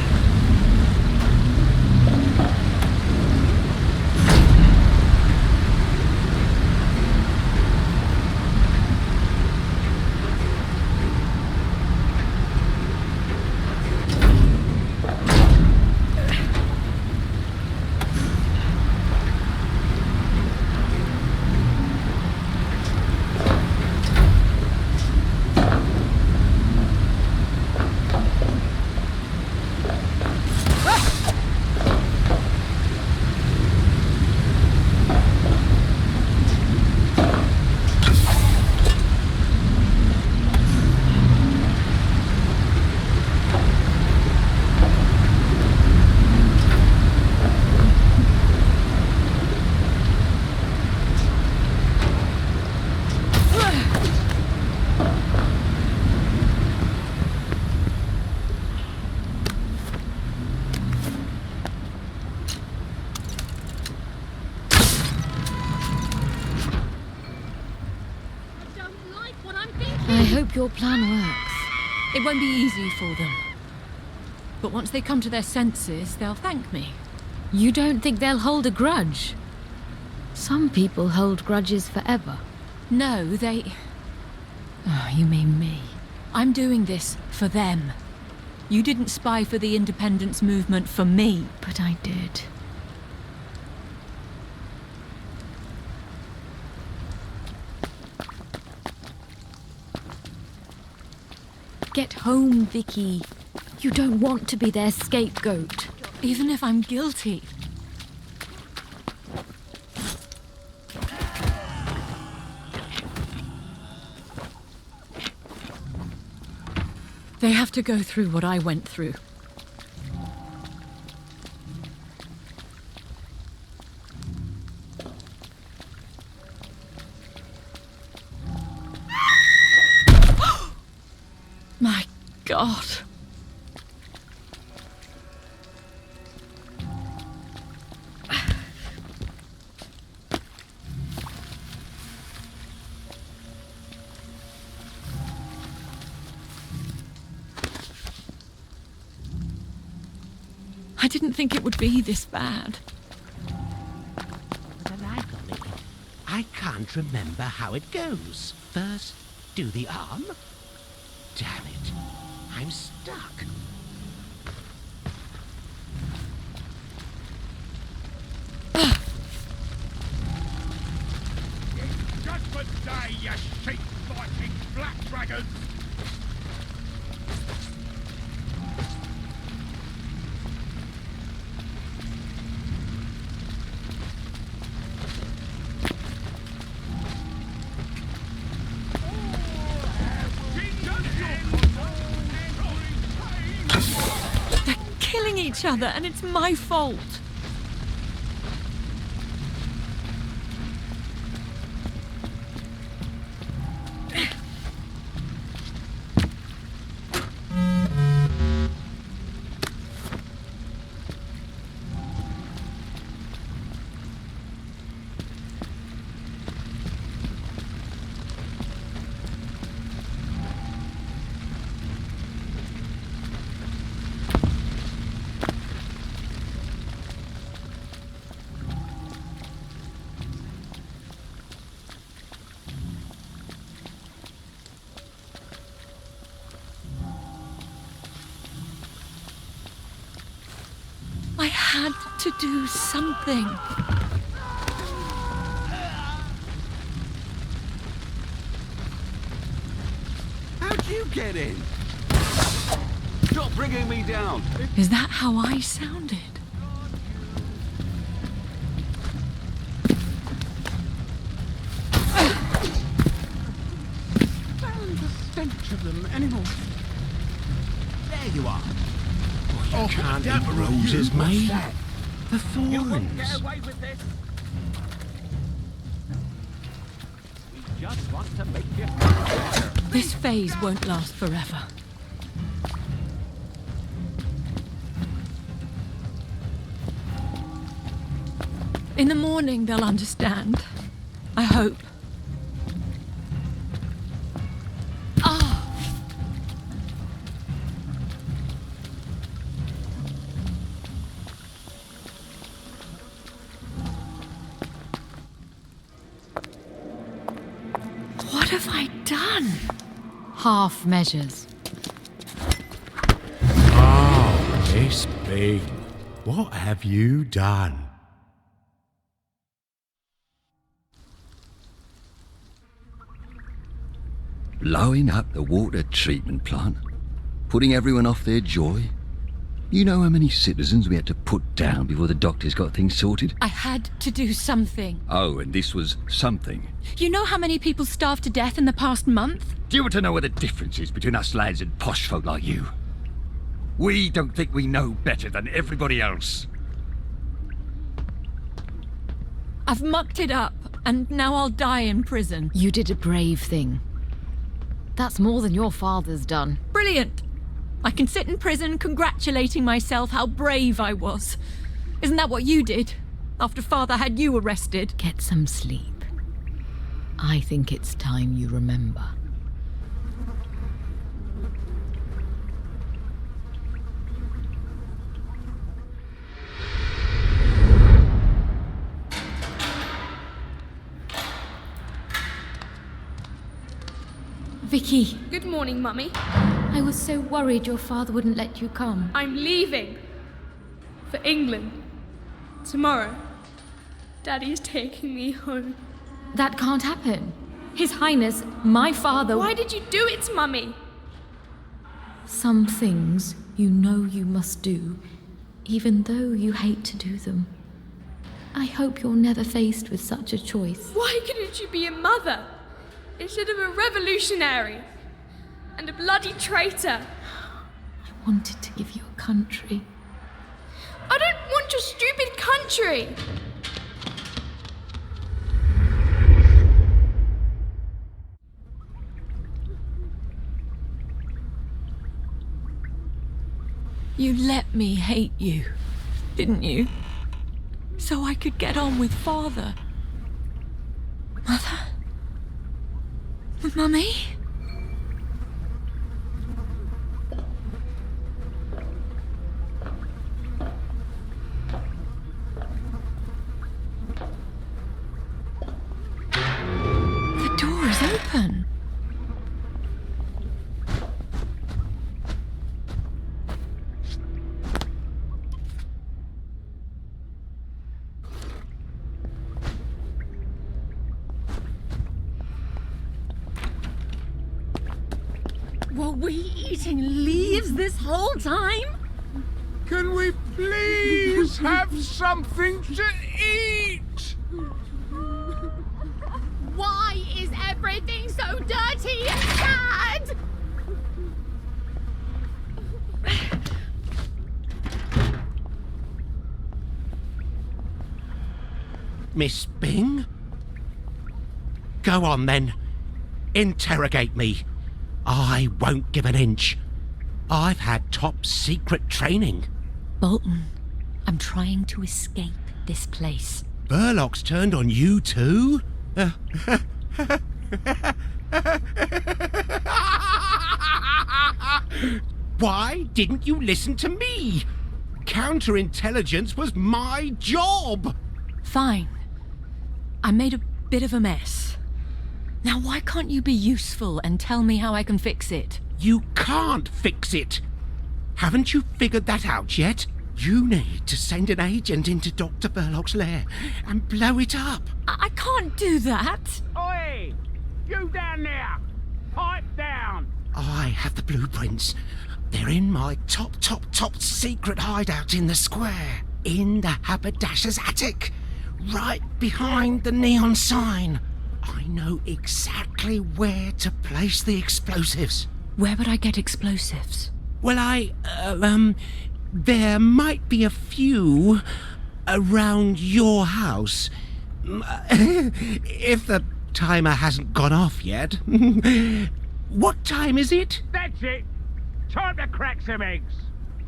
I hope your plan works. It won't be easy for them. But once they come to their senses, they'll thank me. You don't think they'll hold a grudge? Some people hold grudges forever. No, they... Oh, you mean me? I'm doing this for them. You didn't spy for the independence movement for me. But I did. Get home, Vicky. You don't want to be their scapegoat. Even if I'm guilty. They have to go through what I went through. My God. I didn't think it would be this bad. With a light on it. I can't remember how it goes. First, do the arm. Damn it. I'm stuck. Judgment Day, you sheep-fighting black dragons! They're killing each other, and it's my fault. to do something. How'd you get in? Stop bringing me down. Is that how I sounded? The stench of them anymore. There you are. You can't eat roses, mate. The thorns. Get away with this. We just want to make you better. This phase won't last forever. In the morning, they'll understand. I hope. What have I done? Half measures. Oh, Miss Bing, what have you done? Blowing up the water treatment plant? Putting everyone off their joy? You know how many citizens we had to put down before the doctors got things sorted? I had to do something. Oh, and this was something. You know how many people starved to death in the past month? Do you want to know what the difference is between us lads and posh folk like you? We don't think we know better than everybody else. I've mucked it up, and now I'll die in prison. You did a brave thing. That's more than your father's done. Brilliant! I can sit in prison congratulating myself how brave I was. Isn't that what you did? After Father had you arrested? Get some sleep. I think it's time you remember. Vicky. Good morning, Mummy. I was so worried your father wouldn't let you come. I'm leaving. For England. Tomorrow. Daddy's taking me home. That can't happen. His Highness, my father... Why did you do it, Mummy? Some things you know you must do, even though you hate to do them. I hope you're never faced with such a choice. Why couldn't you be a mother? Instead of a revolutionary and a bloody traitor. I wanted to give you a country. I don't want your stupid country. You let me hate you, didn't you? So I could get on with Father. Mother? Mummy? The door is open. Were we eating leaves this whole time? Can we please have something to eat? Why is everything so dirty and sad? Miss Bing? Go on then. Interrogate me. I won't give an inch. I've had top secret training. Bolton, I'm trying to escape this place. Burlock's turned on you too? Why didn't you listen to me? Counterintelligence was my job. Fine. I made a bit of a mess. Now why can't you be useful and tell me how I can fix it? You can't fix it. Haven't you figured that out yet? You need to send an agent into Dr. Burlock's lair and blow it up. I can't do that. Oi! You down there! Pipe down! I have the blueprints. They're in my top secret hideout in the square. In the haberdasher's attic. Right behind the neon sign. I know exactly where to place the explosives. Where would I get explosives? Well, there might be a few around your house. If the timer hasn't gone off yet. What time is it? That's it! Time to crack some eggs!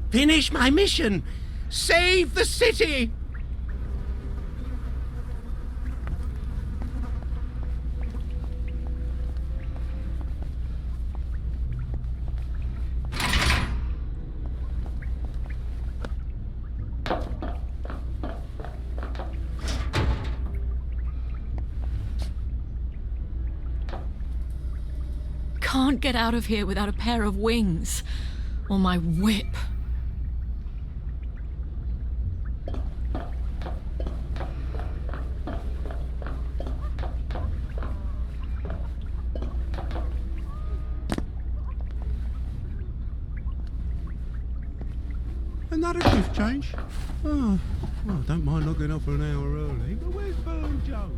Finish my mission! Save the city! Can't get out of here without a pair of wings or my whip. Another shift change? Oh, well, I don't mind logging off an hour early, but where's Burne Jones?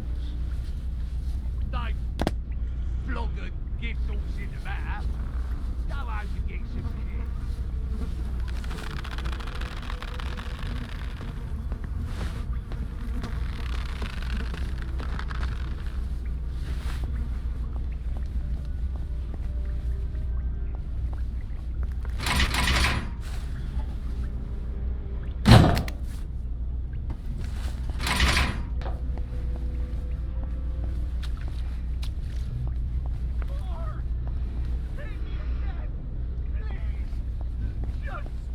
Don't flog a gift horse in the matter. Go home and get some beer.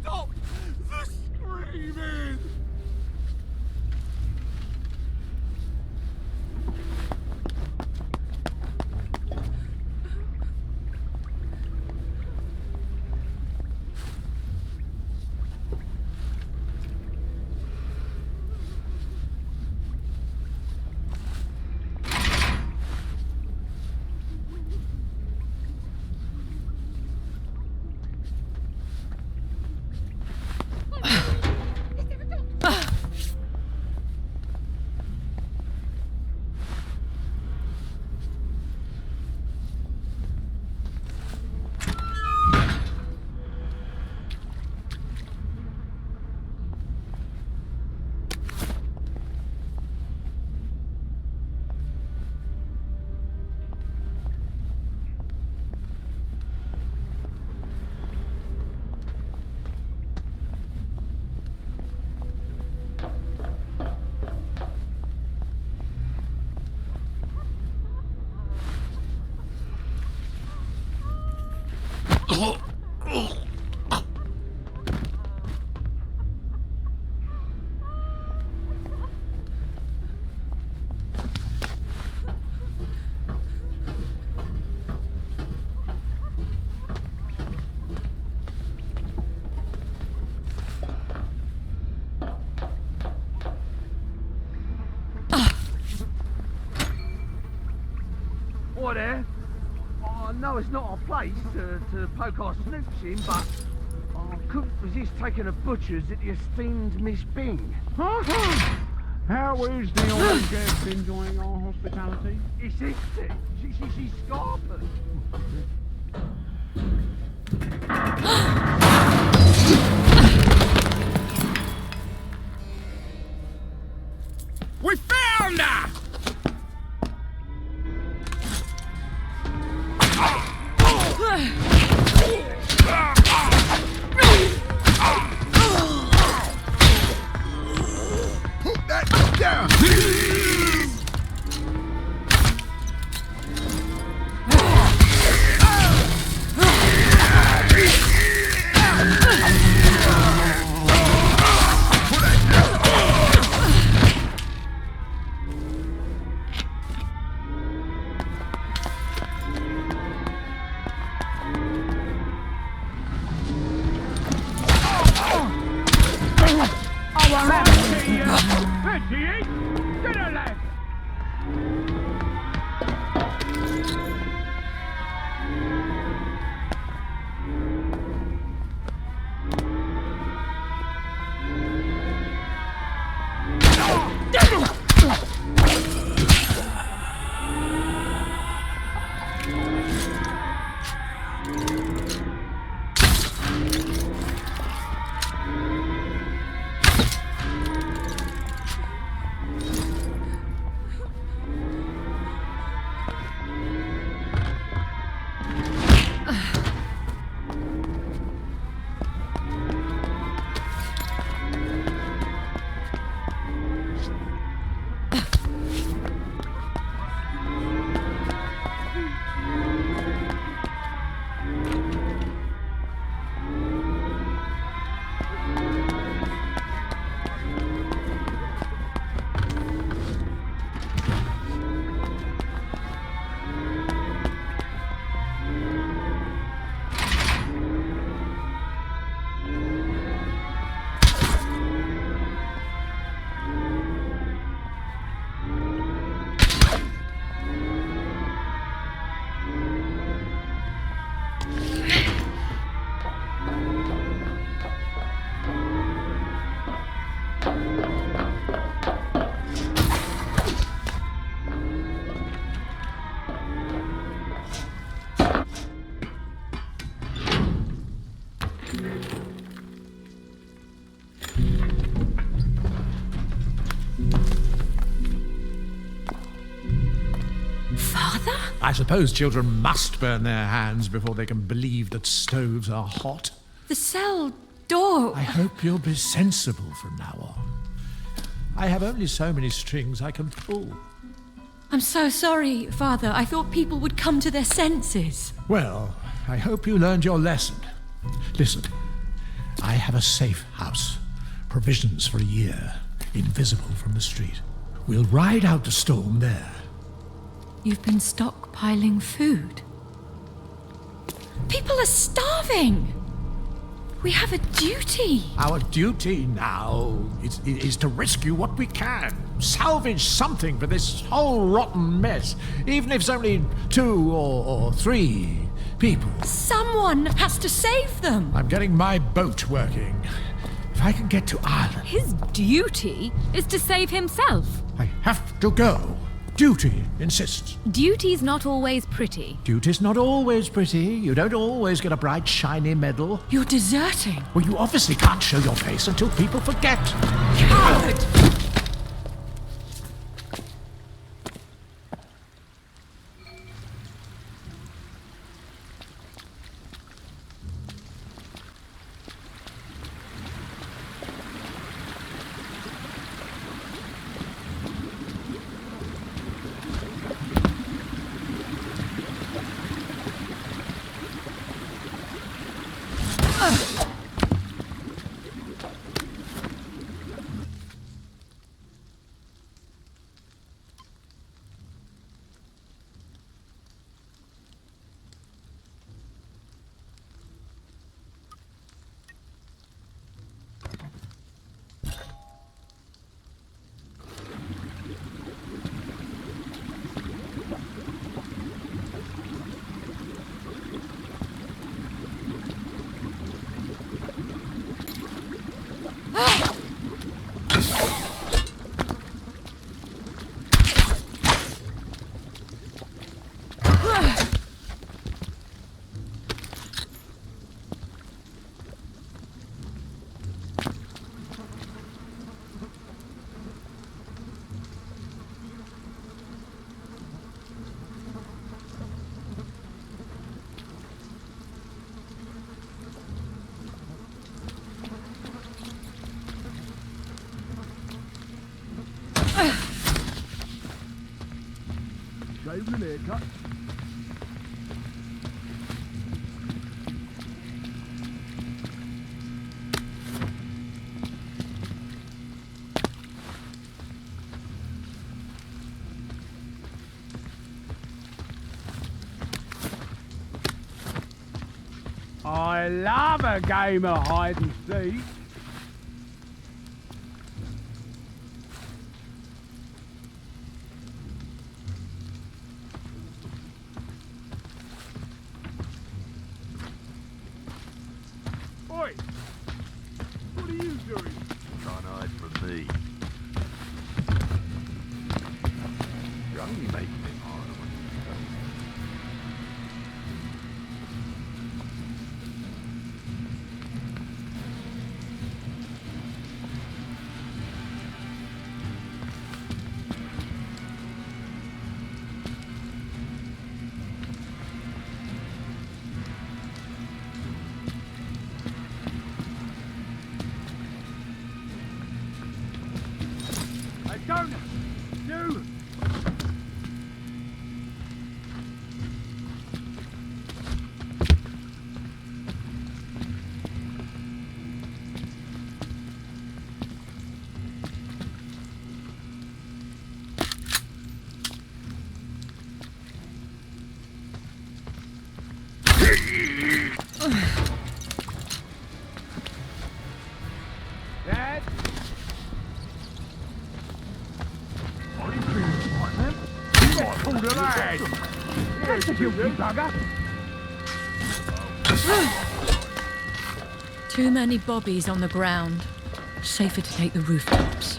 Stop the screaming! What there? I know it's not our place to poke our snoops in, but I couldn't resist taking a butcher's at the esteemed Miss Bing. How is the old guest enjoying our hospitality? It's empty. She's scarpered. We found her! Put that down! to eat. Get a lad. I suppose children must burn their hands before they can believe that stoves are hot. The cell door. I hope you'll be sensible from now on. I have only so many strings I can pull. I'm so sorry, Father. I thought people would come to their senses. Well, I hope you learned your lesson. Listen, I have a safe house. Provisions for a year. Invisible from the street. We'll ride out the storm there. You've been stockpiling food. People are starving. We have a duty. Our duty now is to rescue what we can. Salvage something for this whole rotten mess. Even if it's only 2 or 3 people. Someone has to save them. I'm getting my boat working. If I can get to Ireland... His duty is to save himself. I have to go. Duty insists. Duty's not always pretty. Duty's not always pretty. You don't always get a bright, shiny medal. You're deserting. Well, you obviously can't show your face until people forget. Coward! Shaving an haircut. I love a game of hide and seek. only making it harder. Jonah! You! Dad? Pull the lag! That's a guilty bugger! Too many bobbies on the ground. Safer to take the rooftops.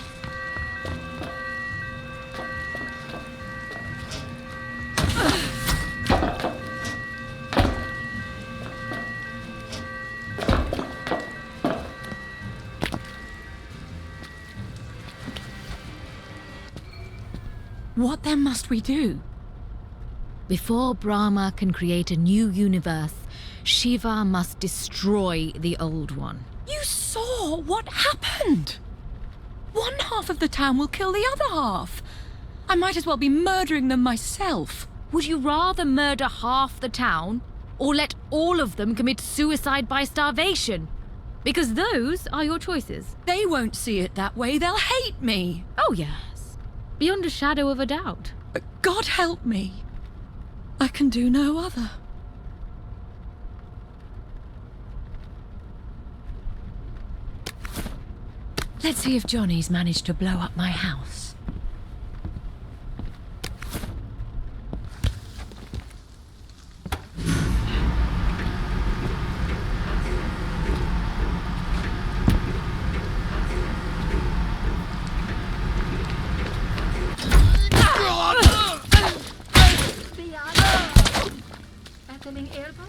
What then must we do? Before Brahma can create a new universe, Shiva must destroy the old one. You saw what happened! One half of the town will kill the other half. I might as well be murdering them myself. Would you rather murder half the town, or let all of them commit suicide by starvation? Because those are your choices. They won't see it that way. They'll hate me. Oh, yes. Beyond a shadow of a doubt. God help me. I can do no other. Let's see if Johnny's managed to blow up my house. Battling elbow?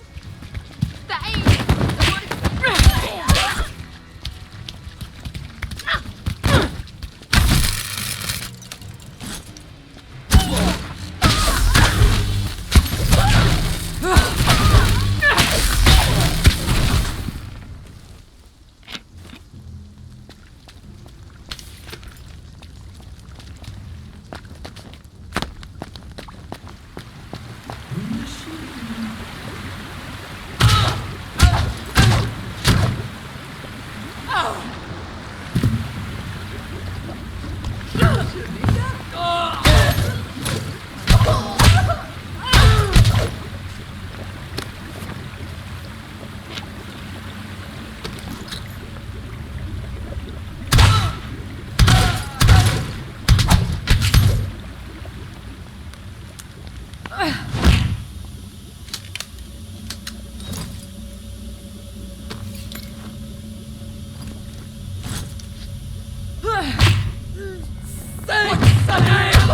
Thanks,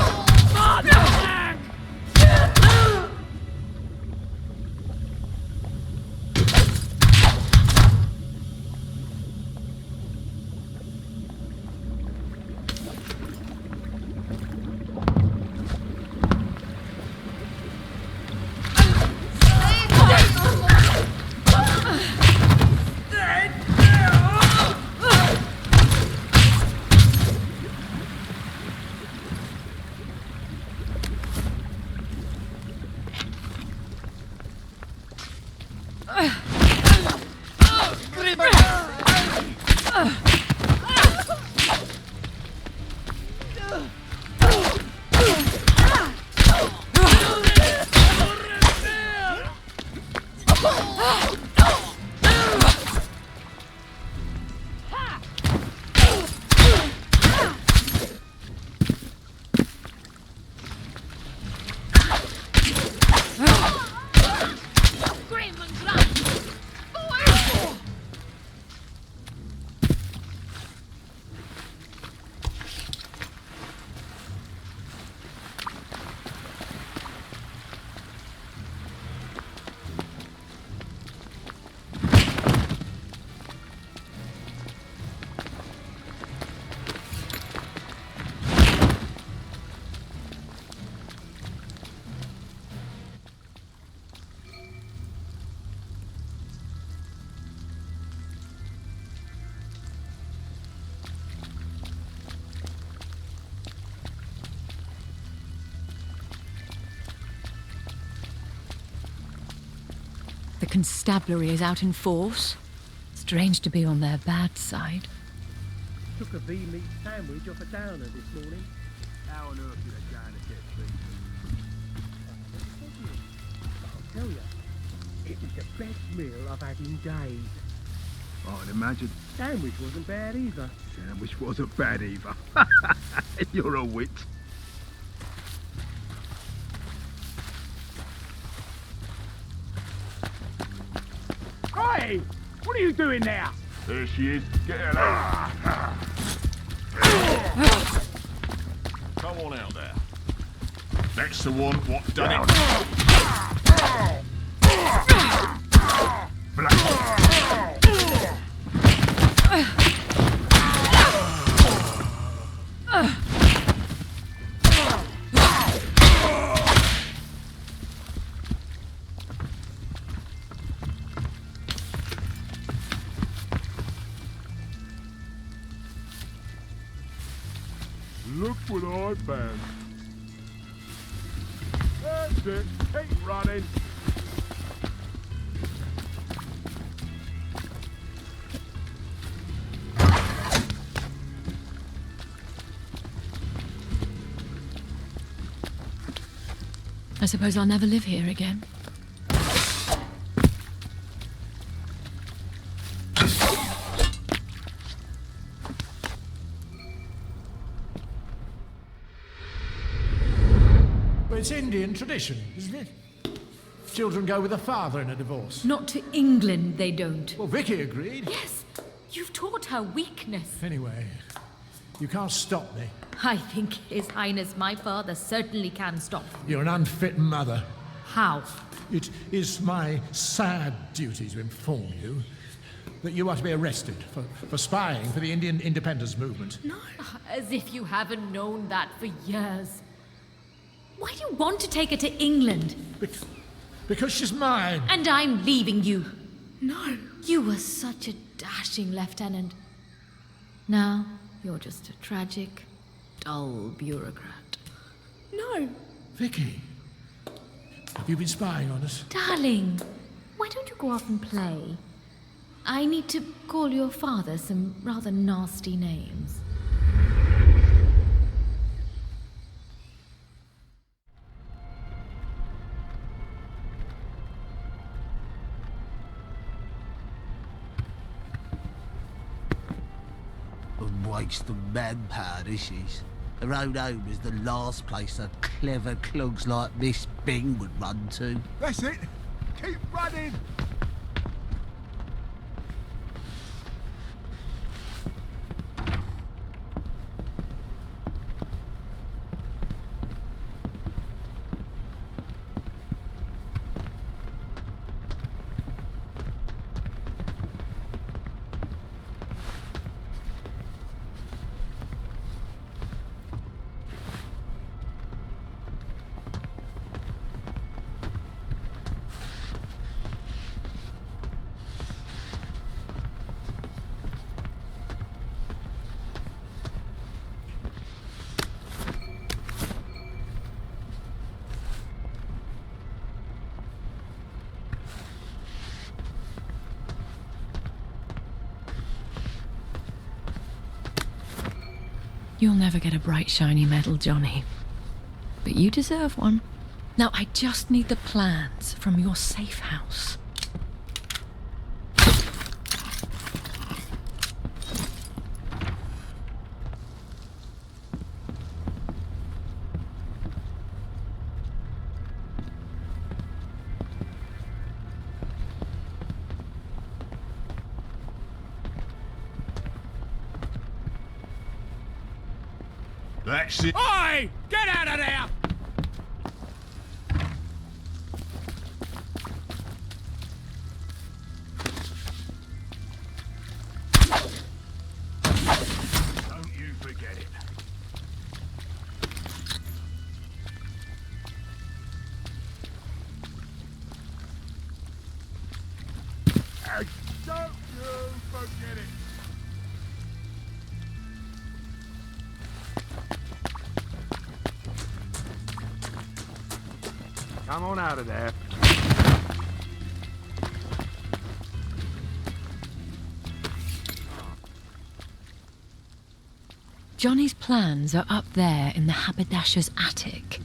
The constabulary is out in force. Strange to be on their bad side. Took a V-meat sandwich off a downer this morning. How on earth did I go to get these? I'll tell you, it was the best meal I've had in days. I'd imagine. Sandwich wasn't bad either. Sandwich wasn't bad either. You're a wit. Hey! What are you doing there? There she is. Get her out. Come on out there. That's the one what done it. Look what I found. That's it. Keep running. I suppose I'll never live here again. But it's Indian tradition, isn't it? Children go with a father in a divorce. Not to England, they don't. Well, Vicky agreed. Yes, you've taught her weakness. Anyway, you can't stop me. I think His Highness my father certainly can stop. You're an unfit mother. How? It is my sad duty to inform you that you are to be arrested for spying for the Indian independence movement. No, as if you haven't known that for years. Why do you want to take her to England? Because she's mine. And I'm leaving you. No. You were such a dashing lieutenant. Now, you're just a tragic, dull bureaucrat. No. Vicky, have you been spying on us? Darling, why don't you go off and play? I need to call your father some rather nasty names. A waste of manpower, this is. The road home is the last place a clever clogs like Miss Bing would run to. That's it. Keep running. You'll never get a bright, shiny medal, Johnny. But you deserve one. Now, I just need the plans from your safe house. That's it. Oi! Get out of there! Don't you forget it. Hey, don't you forget it. Come on out of there. Johnny's plans are up there in the haberdasher's attic,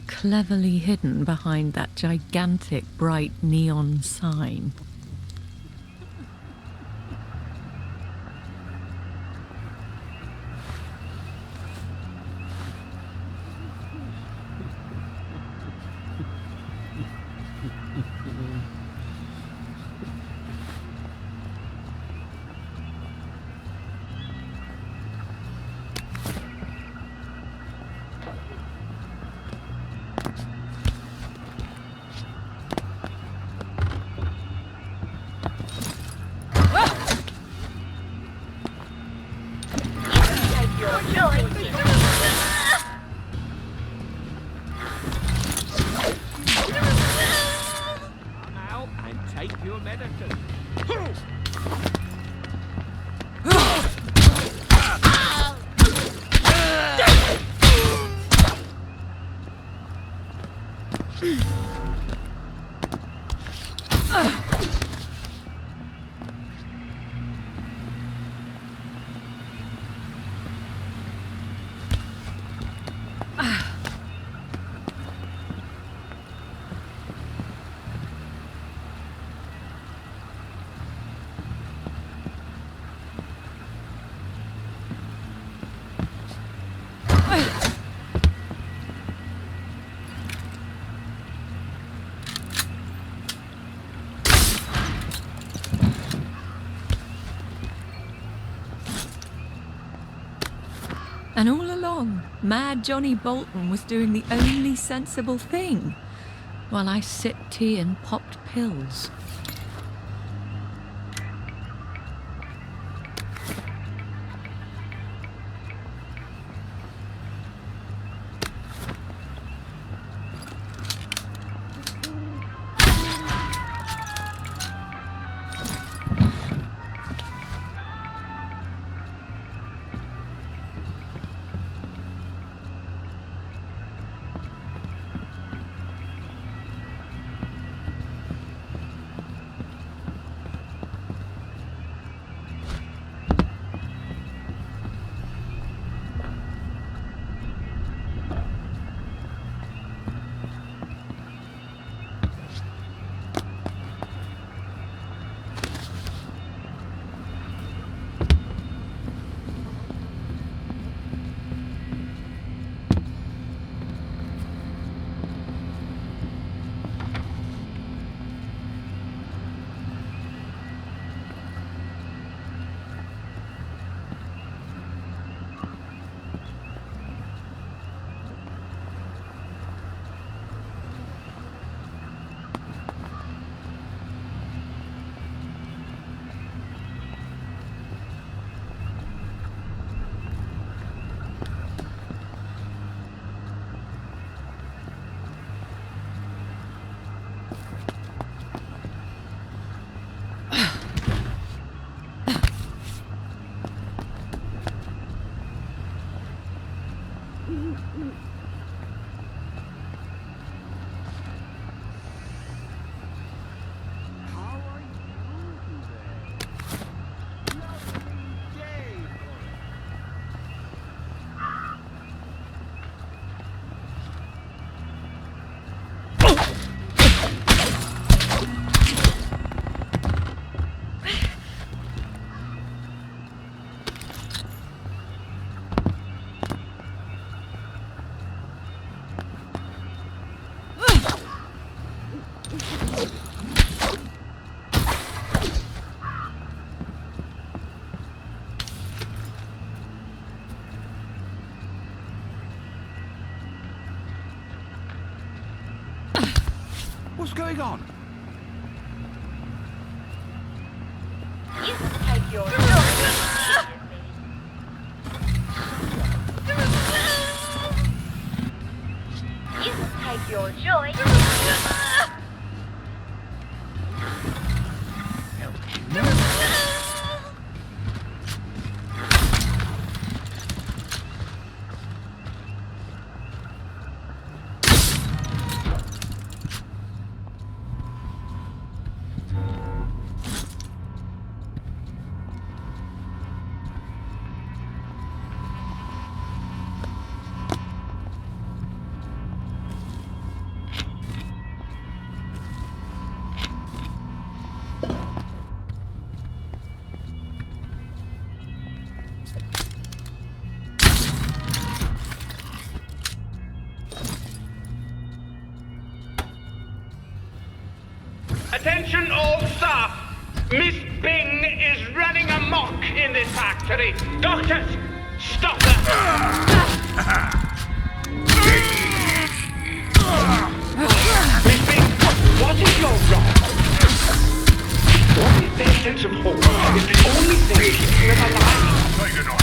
cleverly hidden behind that gigantic bright neon sign. And all along, Mad Johnny Bolton was doing the only sensible thing, while I sipped tea and popped pills. What's going on? You take your joy. You take your joy. Attention all staff! Miss Bing is running amok in this factory. Doctors, stop her! Miss Bing, what is your wrong? What is their sense of hope is the only thing keeping them alive. Take a knife.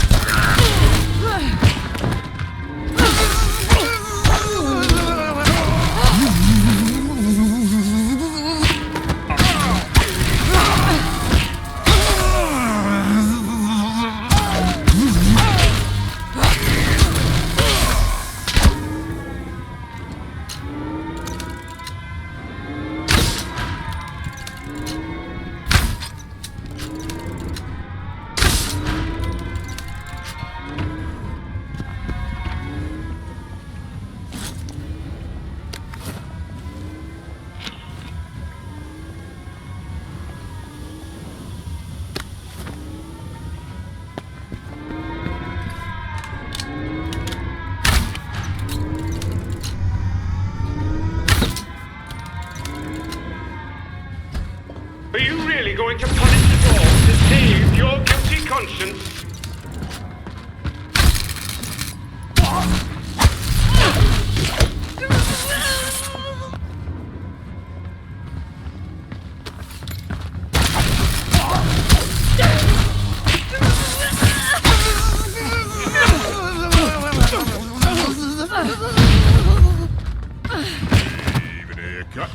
Are you really going to punish us all to save your guilty conscience? Even a haircut.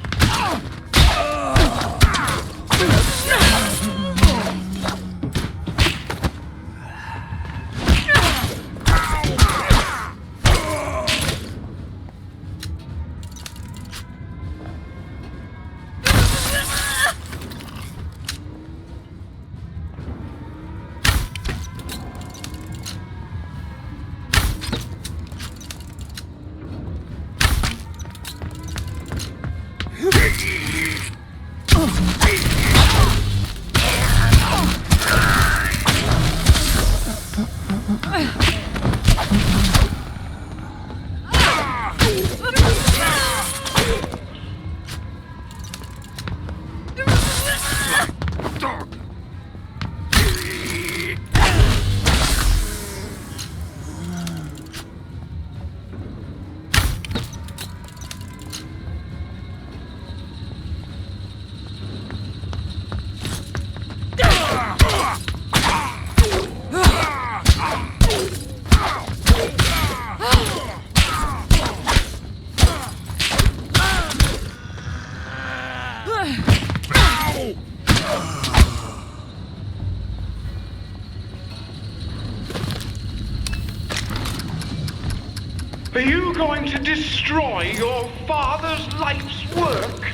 Are you going to destroy your father's life's work?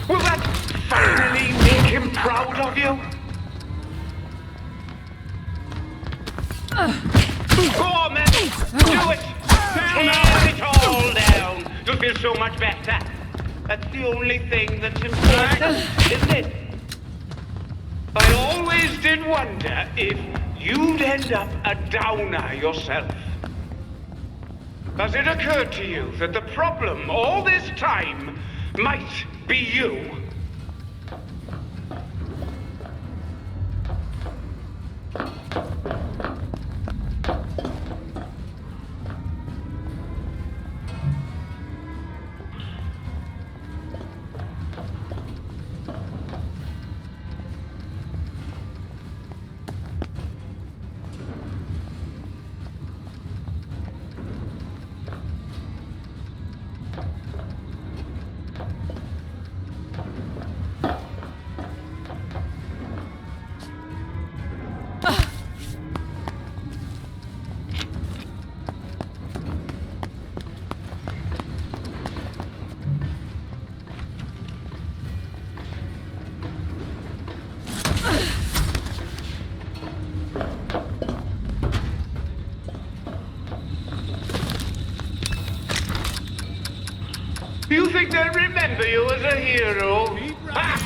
Will that finally make him proud of you? Go on, then! Do it! Tear it all down! You'll feel so much better. That's the only thing that's important, isn't it? I always did wonder if you'd end up a downer yourself. Has it occurred to you that the problem all this time might be you? You think they'll remember you as a hero? Ha!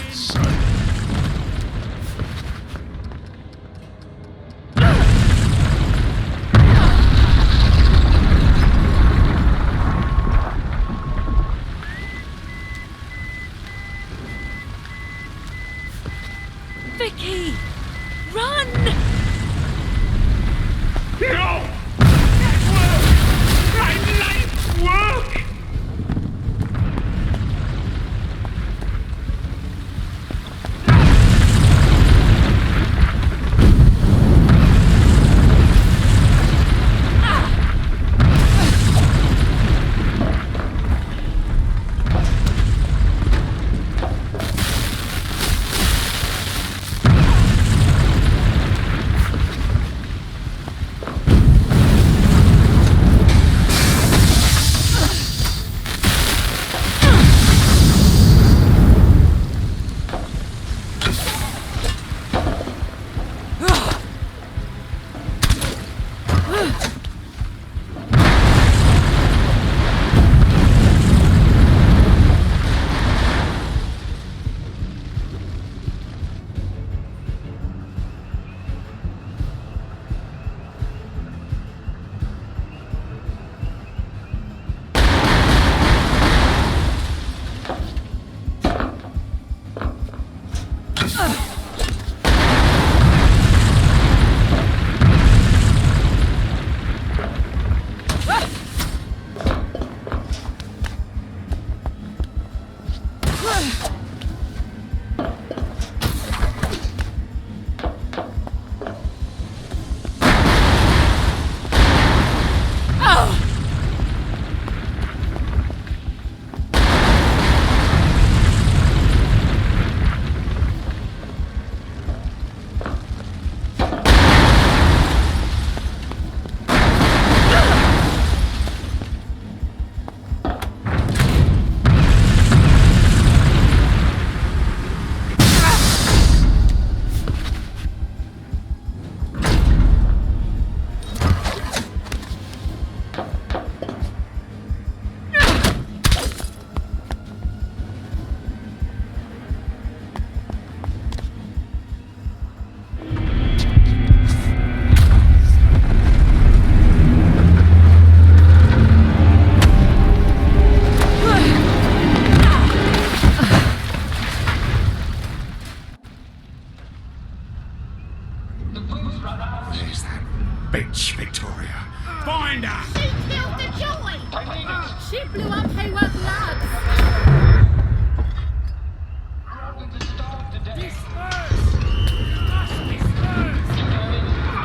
blew up Hayward Labs!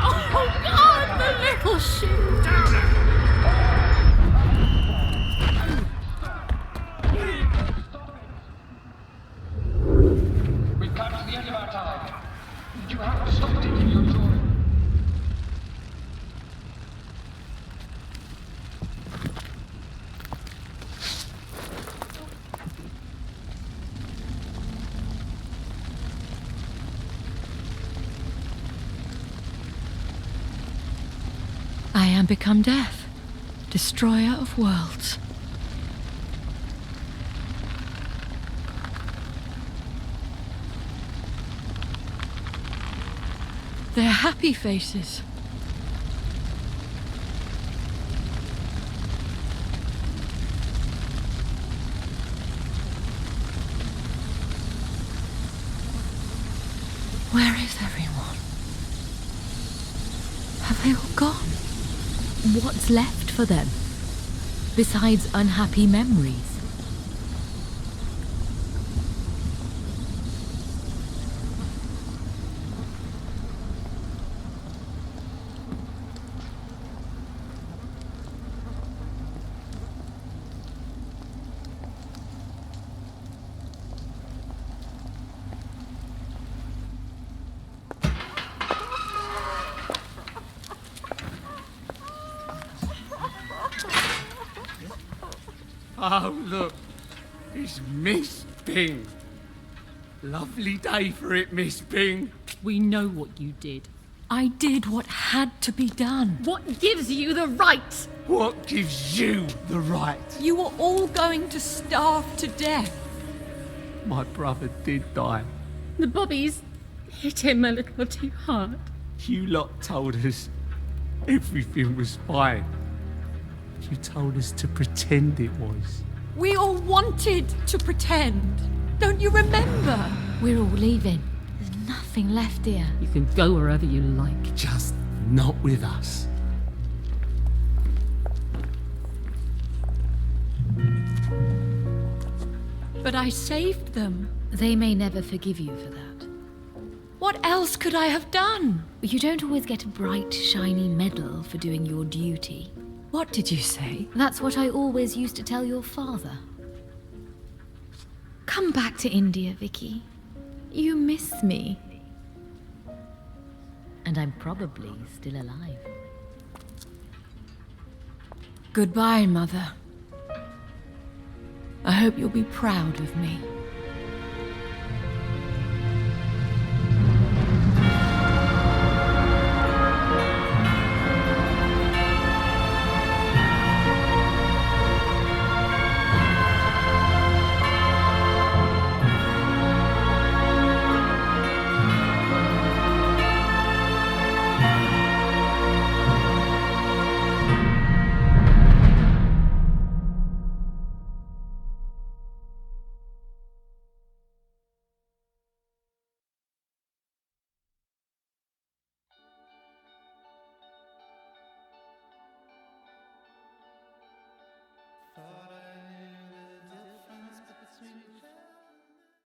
Oh God, the little shoe! We've come to the end of our time. You haven't stopped it in your joy. I am become death, destroyer of worlds. They're happy faces. Where is everyone? Have they all gone? What's left for them? Besides unhappy memories? Oh, look. It's Miss Bing. Lovely day for it, Miss Bing. We know what you did. I did what had to be done. What gives you the right? What gives you the right? You were all going to starve to death. My brother did die. The bobbies hit him a little too hard. You lot told us everything was fine. You told us to pretend it was. We all wanted to pretend. Don't you remember? We're all leaving. There's nothing left here. You can go wherever you like. Just not with us. But I saved them. They may never forgive you for that. What else could I have done? You don't always get a bright, shiny medal for doing your duty. What did you say? That's what I always used to tell your father. Come back to India, Vicky. You miss me. And I'm probably still alive. Goodbye, Mother. I hope you'll be proud of me. Thought